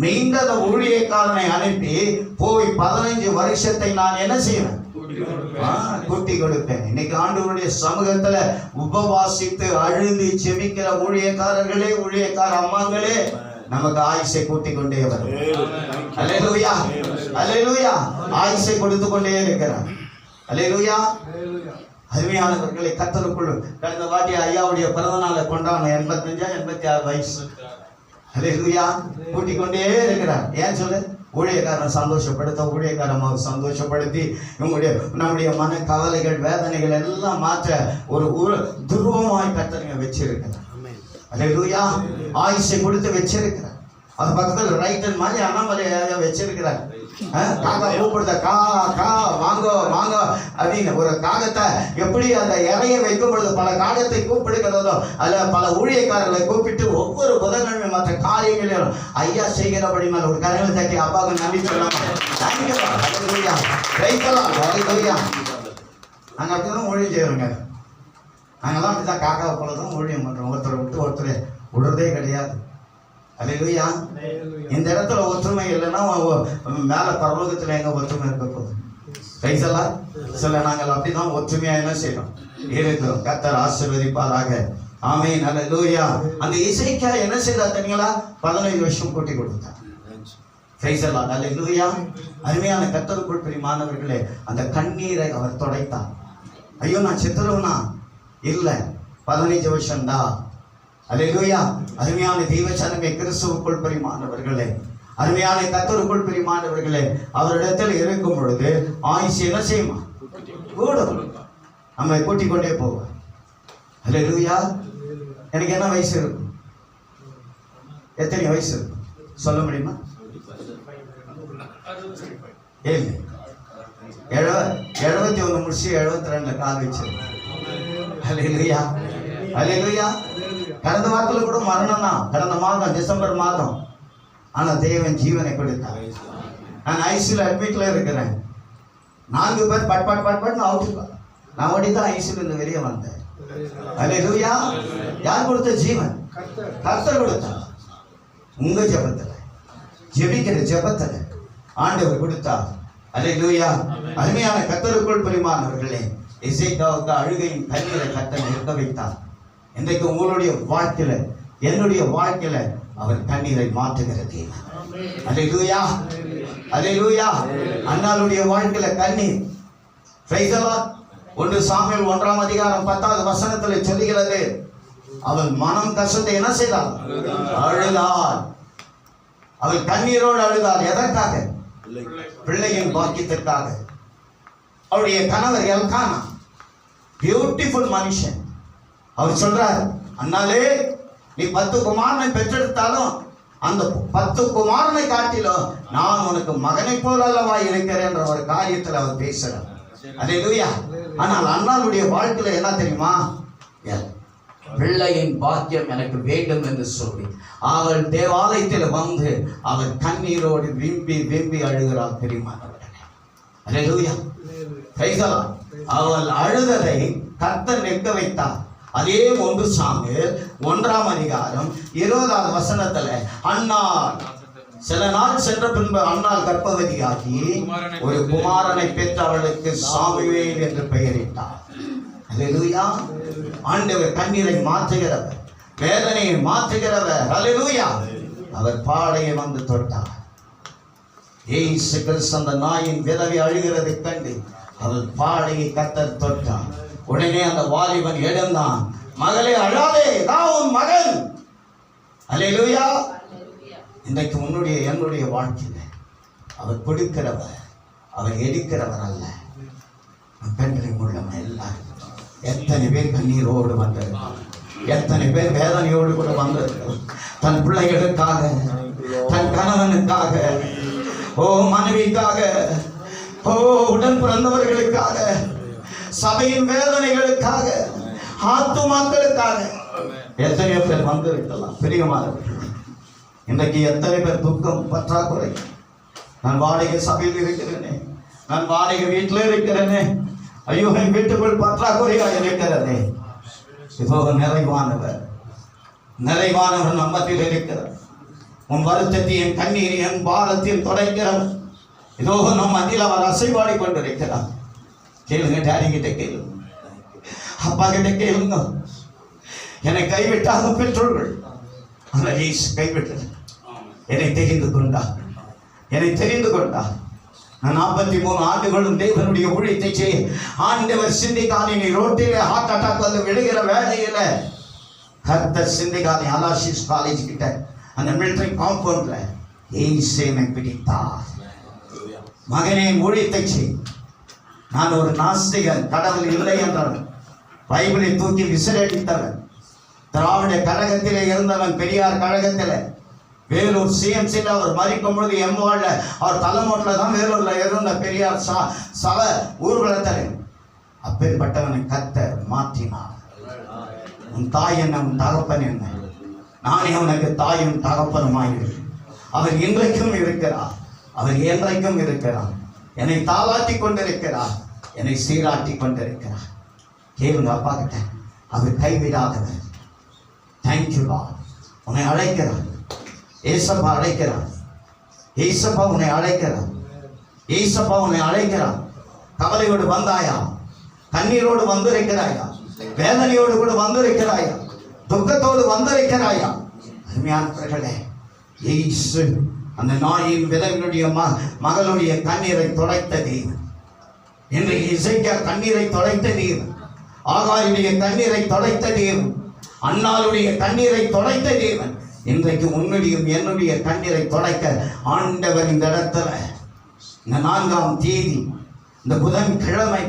மீண்டும் ஊழியக்காரனை அனுப்பி, போய் 15 வருஷத்தை நான் என்ன செய்வேன், கூட்டி கொடுப்பேன். இன்னைக்கு ஆண்டவருடைய சமூகத்துல உபவாசித்து அழுது செபிக்கிற ஊழியக்காரர்களே, ஊழியக்கார அம்மாங்களே, நமக்கு ஆயுசை கூட்டி கொண்டே வரும். அல்லேலூயா, அல்லேலூயா. ஆயுசை கொடுத்து கொண்டே இருக்கிறார். அல்லேலூயா. அருமையானவர்களை, கர்த்தருக்குள் கடந்த வாட்டி ஐயாவுடைய பிறந்த நாளை கொண்டாடணும். 85 86 வயசு. அல்லேலூயா. கூட்டிக் கொண்டே இருக்கிறார். ஏன் சொல்லு? ஊழியக்காரனை சந்தோஷப்படுத்த, ஊழியக்காரமாக சந்தோஷப்படுத்தி நம்முடைய மன கவலைகள், வேதனைகள் எல்லாம் மாற்ற ஒரு துருவமாய் கர்த்தருங்க வச்சிருக்கிறார். அல்லேலூயா. ஆயுசை கொடுத்து வச்சிருக்கிறார். அது பக்கத்தில் ரைட்டன் மாதிரி அண்ணாமலையாக வச்சிருக்கிறார். காக்கா கூப்பிடுத, கா கா வாங்கோ வாங்கோ அப்படின்னு. ஒரு காகத்தை எப்படி அந்த இலைய வைக்கும் பொழுது பல காகத்தை கூப்பிடுகிறதோ, அதில் பல ஊழியக்காரர்களை கூப்பிட்டு ஒவ்வொரு புதன்கிழமை மற்ற காரியங்களிலும் ஐயா செய்கிறபடி மேலே ஒரு கரைகளை தட்டி அப்பாவுக்கு நன்றி சொல்லலாம். நாங்கள் அப்படிதான் ஊழியம் செய்கிறோங்க. நாங்கள்லாம் அப்படிதான் காக்காவை போலதான் ஊழியம் பண்ணுறோம். ஒருத்தரை விட்டு ஒருத்தரை விடுறதே கிடையாது. அல்லேலூயா. இந்த இடத்துல ஒற்றுமை இல்லைன்னா மேல பரலோகத்துல எங்க ஒற்றுமை இருக்க போகுது? கைசெல்லாம் சில நாங்கள் அப்படிதான் ஒற்றுமையா என்ன செய்யறோம், இருக்கிறோம். கர்த்தர் ஆசீர்வதிப்பாராக. ஆமென். அல்லேலூயா. அந்த எசேக்கியா என்ன செய்தார் தெரியுங்களா? 15 வருஷம் கூட்டி கொடுத்தார். கைசெல்லாம். அல்லேலூயா. அருமையான கர்த்தருக்குள் பிரியமானவர்களே, அந்த கண்ணீரை அவர் துடைத்தார். ஐயோ நான் செத்துருவனா? இல்லை, 15 வருஷம்தான். அல்லேலூயா. அருமையான தெய்வச்சனமே, கிறிஸ்துவுக்குள் பிரியமானவர்களே, அருமையான கர்த்தருக்குள் பிரியமானவர்களே, அவரிடத்தில் இருக்கும் பொழுது ஆயுசு என்ன செய்யுமா? கூடும். நம்மை கூட்டிக் கொண்டே போவோம். அல்லேலூயா. எனக்கு என்ன வயசு இருக்கும்? எத்தனை வயசு இருக்கும் சொல்ல முடியுமா? 71 முடிச்சு 72 கால் வச்சு. அல்லேலூயா, அல்லேலூயா. கடந்த வாரத்தில் கூட மரணம் தான், கடந்த மாதம் டிசம்பர் மாதம். ஆனால் தேவன் ஜீவனை கொடுத்தார். நான் ஐசியூல அட்மிட்ல இருக்கிறேன். 4 பேர் but but but but out. நான் ஓடி தான் ஐசியூல இருந்து வெளியே வந்தேன். அல்லேலூயா. யார் கொடுத்த ஜீவன்? கர்த்தர் கொடுத்தார். உங்க ஜெபத்துல, ஜெபிக்கிற ஜெபத்துல ஆண்டவர் கொடுத்தார். அல்லேலூயா. அருமையான கர்த்தருக்குள் பிரியமானவர்களே, எசேக்கியாவுக்கு அழுகையின் கண்ணீரை கர்த்தர் நிற்க வைத்தார். இன்றைக்கு உங்களுடைய வாழ்க்கையில, என்னுடைய வாழ்க்கையில அவர் கண்ணீரை மாற்றுகிறது. அல்லேலூயா, அல்லேலூயா. அன்னாளுடைய வாழ்க்கையில கண்ணீர். Price the Lord. 1 சாமுவேல் 1ஆம் அதிகாரம் 10வது வசனத்தில் சொல்லுகிறது, அவள் மனம் கசந்து என்ன செய்தாள்? அழுதாள். அவள் கண்ணீரோடு அழுதாள். எதற்காக? பிள்ளையின் பாக்கியத்திற்காக. அவருடைய கணவர் எல்கானா பியூட்டிஃபுல் மனுஷன். அவர் சொல்றார், அண்ணாலே நீ 10 குமாரனை பெற்றெடுத்தாலும் அந்த 10 குமாரனை காட்டிலும் நான் உனக்கு மகனை போல அல்லவா இருக்கிறேன் என்ற ஒரு காரியத்தில் அவர் பேசுறார். அல்லேலூயா. ஆனால் அண்ணாளுடைய வாழ்க்கையில என்ன தெரியுமா? பிள்ளையின் பாக்கியம் எனக்கு வேண்டும் என்று சொல்லி அவள் தேவாலயத்தில் வந்து அவள் கண்ணீரோடு விம்பி விம்பி அழுகிறாள். தெரியுமா? அல்லேலூயா. அவள் அழுததை கர்த்தர் நிற்க வைத்தார். அதே 1 சாமுவேல் 1ஆம் அதிகாரம் 20வது வசனத்துல, அன்னாள் சில நாள் சென்ற பின்பு அன்னாள் கர்ப்பவதியாகி ஒரு குமாரனை பெற்று அவளுக்கு சாமுவேல் என்று பெயரிட்டார். அல்லேலூயா. ஆண்டவர் கண்ணீரை மாற்றுகிறவர், வேதனையை மாற்றுகிறவர். அல்லேலூயா. அவர் பாடையை வந்து தொட்டார். இயேசு கிறிஸ்து அந்த நாயின் விதவை அழுகிறதை கண்டு அவர் பாடையை கர்த்தர் தொட்டார். உடனே அந்த வாலிபன் எழுந்தான். மகளே அழாதே, நான் உன் மகன். அல்லேலூயா. இன்றைக்கு உன்னுடைய என்னுடைய வாழ்க்கையில அவர் கொடுக்கிறவர், அவர் எடுக்கிறவர் அல்ல. பெண்களை உள்ளவன் எல்லாரும் எத்தனை பேர் கண்ணீரோடு வந்திருக்கிறார், எத்தனை பேர் வேதனையோடு கூட வந்திருக்கிறார். தன் பிள்ளைகளுக்காக, தன் கணவனுக்காக, ஓ மனைவிக்காக, ஓ உடன் பிறந்தவர்களுக்காக, சபையின் வேதனைகளுக்காக, ஆத்துமாக்களுக்காக எத்தனையோ பேர் வந்திருக்கலாம். பிரியமானவர்கள், இன்றைக்கு எத்தனை பேர் துக்கம், பற்றாக்குறை. நான் வாடகை சபையில் இருக்கிறேனே, நான் வாடகை வீட்டில் இருக்கிறேனே, ஐயோ என் வீட்டுக்குள் பற்றாக்குறையாக இருக்கிறதே. இதோ நிறைவானவர், நிறைவானவர் நம்மத்தில் இருக்கிறார். உன் வருத்தத்தையும் கண்ணீரையும் பாரத்தையும் துடைக்கிறவர். இதோ நம் மத்தியில் அவர் அசைவாடி கொண்டிருக்கிறார். கேளுங்க, டேடி கிட்ட கேளுங்க, அப்பா கிட்ட கேளுங்க. என்னை கைவிட்டாத பெற்றோர்கள், ஆனால் இயேசு கைவிட்டது. என்னை தெரிந்து கொண்டார், என்னை தெரிந்து கொண்டார். நான் 43 ஆண்டுகளும் தேவனுடைய ஊழியத்தை செய்ய ஆண்டவர் சிந்திகாலி ரோட்டிலே ஹார்ட் அட்டாக் வந்து விழுகிற வேலையில கர்த்தர் சிந்திகாலி அலாசிஸ் காலேஜ் கிட்ட அந்த மிலிட்டரி காம்பவுண்ட்ல இயேசுவை பிடித்தார். மகனே ஊழியத்தை செய். நான் ஒரு நாஸ்திகன், கடவுள் இல்லை என்றவன், பைபிளை தூக்கி விசிலடித்தவன், திராவிட கழகத்திலே இருந்தவன், பெரியார் கழகத்திலே, வேலூர் சிஎம்சியில் அவர் மறிக்கும் பொழுது எம்வாழ்ல அவர் தலைமோட்டில் தான் வேலூர்ல இருந்த பெரியார் சப ஊர்வலத்தில் அப்பேற்பட்டவனை கர்த்தர் மாற்றினார். உன் தாய் என்ன, உன் தகப்பன் என்ன? நானே அவனுக்கு தாயும் தகப்பனுமாயிருக்கிறேன். அவர் இன்றைக்கும் இருக்கிறார், அவர் என்றைக்கும் இருக்கிறார். என்னை தாளாட்டி கொண்டிருக்கிறார், என்னை சீராட்டி கொண்டிருக்கிறார். கேளுங்க அப்பா கிட்ட, அவர் கைவிடாதவர். Thank you Lord. உன்னை அழைக்கிறார், ஏசப்பா அழைக்கிறார். ஏசப்பா உன்னை அழைக்கிறார். ஏசப்பா உன்னை அழைக்கிறார். கவலையோடு வந்தாயா? கண்ணீரோடு வந்திருக்கிறாயா? வேதனையோடு கூட வந்திருக்கிறாயா? துக்கத்தோடு வந்திருக்கிறாயா? அருமையானவர்களே, இயேசு அந்த நாயின் விதவினுடைய மகளுடைய கண்ணீரை துடைத்த தேவன். இன்றைக்கு இசைக்கா கண்ணீரை துடைத்த தேவன், ஆகாருடைய கண்ணீரை துடைத்த தேவன், அன்னாளுடைய கண்ணீரை துடைத்த தேவன். இன்றைக்கு உன்னுடைய என்னுடைய கண்ணீரை துடைக்க ஆண்டவர் இந்த இடத்துல இந்த 4ஆம் தேதி இந்த புதன்கிழமை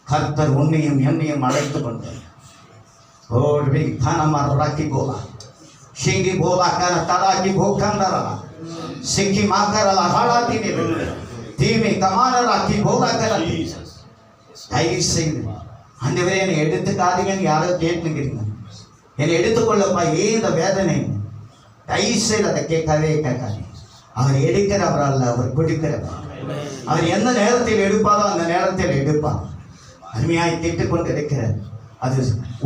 கர்த்தர் உன்னையும் என்னையும் அழைத்து கொண்டு ஓடி கனமராக்கி போலா சிங்கி போலா கன தராக்கி போக்கந்தரா சிக்கி மாக்கரலா ஹாளாத்தி தீமை கமானராக்கி போலா கர தயவு செய்து ஆண்டவரே என்னை எடுத்துக்காதீங்கன்னு யாரோ கேட்டுக்கிறீங்க. என்னை எடுத்துக்கொள்ளப்பா, ஏன் இந்த வேதனை? தயவுசெய்து அதை கேட்கவே கேட்காது. அவர் எடுக்கிறவர் அல்ல, அவர் கொடுக்கிறவர். அவர் எந்த நேரத்தில் எடுப்பாரோ அந்த நேரத்தில் எடுப்பார். அருமையாய் கேட்டுக்கொண்டு இருக்கிறார். அது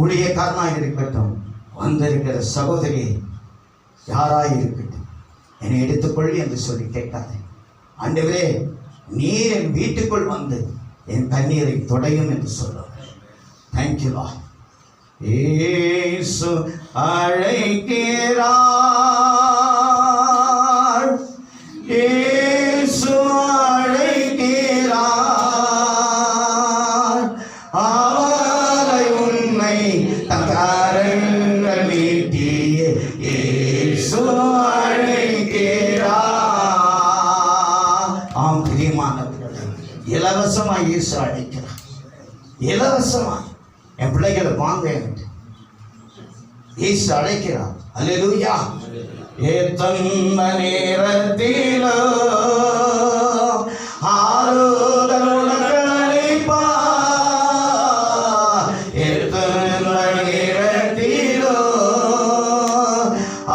ஊழியக்காரனாக இருக்கட்டும், வந்திருக்கிற சகோதரி யாராய் இருக்கட்டும், என்னை எடுத்துக்கொள் என்று சொல்லி கேட்காது. ஆண்டவரே, நீர் என் வீட்டுக்குள் வந்து என் கண்ணீரை தொடையும் என்று சொல்லுவார். Thank you Lord. இயேசு அழைக்கிறார், இயேசு அழைக்கிறார், அவரை உன்னை தக்காரங்கள் நீட்டிய இயேசு அழைக்கிறார். ஆம் பிரியமானவர்களே, இலவசமாய் இயேசு அழைக்கிறார். இலவசமாய் என் பிள்ளைகளை வாங்க, இயேசு அழைக்கிறார். அல்லேலூயா. எத்தந்த நேரத்திலோ ஆறுதல் உனக்கு அளிப்பார். எத்தந்த நேரத்திலோ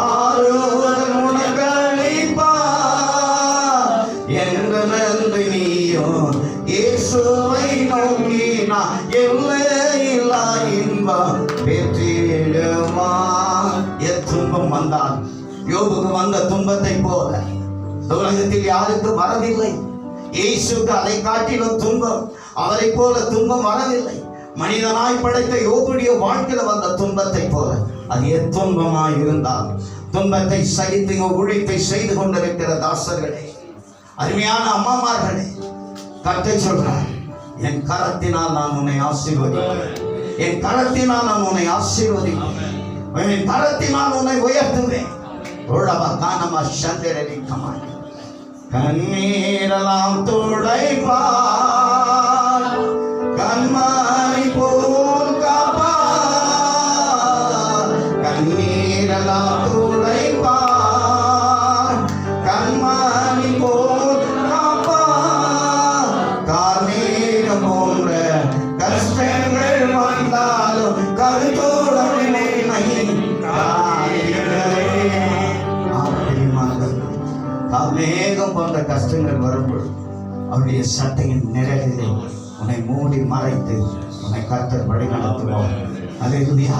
ஆறுதல் உனக்கு அளிப்பார். என்று நன்றி நீயோ இயேசுவை நோக்கினா எல்லையில்லா இன்பம் பெற்றிடுமா. துன்பம் வந்தால் யோபுக்கு வந்த துன்பத்தை போல உலகத்தில் யாருக்கு வரவில்லை. இயேசுக்கு அதை காட்டிலும் துன்பம், அவரை போல துன்பம் வரவில்லை. மனிதனாய் படைத்த யோபுடைய வாழ்க்கையில் வந்த துன்பத்தை போல அது எத்துன்பமாய் இருந்தால் துன்பத்தை சகித்து ஊழியத்தை செய்து கொண்டிருக்கிற தாசர்களே, அருமையான அம்மாமார்களே, கர்த்தர் சொல்றார், என் கரத்தினால் நான் உன்னை ஆசீர்வதிப்பேன், என் கரத்தினால் நான் உன்னை ஆசீர்வதிப்பேன், என் கரத்தினால் உன்னை உயர்த்துவேன். கண்ணீரெல்லாம் துடைப்பார், கண்மணி போல் காப்பார். கண்ணீரெல்லாம் துடைப்பார், கண்மணி போல் காப்பார். கார்மேகம் போன்ற கஷ்டங்கள் வந்தாலும் கருத்தோடு மேகம் போன்ற கஷ்டங்கள் வரும்போது அவருடைய சட்டையின் நிழலிலே உன்னை மூடி மறைத்து உன்னை கர்த்தர் வழி நடத்துவார். அல்லேலூயா.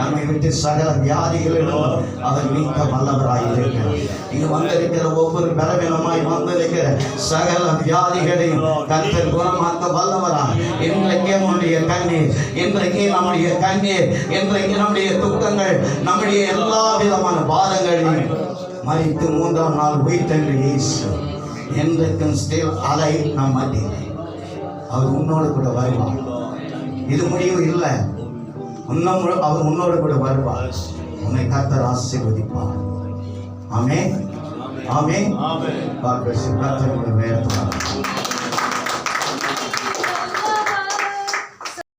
நம்மை விட்டு சகல வியாதிகளிலும் அவர் நீக்க வல்லவராயிருக்கிறார். இங்கு வந்திருக்கிற ஒவ்வொரு பலவீனமாய் வந்திருக்கிற சகல வியாதிகளையும் கர்த்தர் குணமாக்க வல்லவராய். இன்றைக்கு நம்முடைய கண்ணீர், இன்றைக்கு நம்முடைய கண்ணீர், இன்றைக்கு நம்முடைய துக்கங்கள், நம்முடைய எல்லா விதமான பாதங்களையும் மறித்து மூன்றாம் நாள் உயிர்த்தென்று இயேசு என்றைக்கும் ஸ்டில் அலை நம் மத்தியிலே அவர் உன்னோடு கூட வருவார். இது முடிவு இல்லை, அவர் உன்னோடு கூட வருவார். உன்னை கர்த்தர் ஆசீர்வதிப்பார். ஆமென், ஆமென். கர்த்தர் வேறு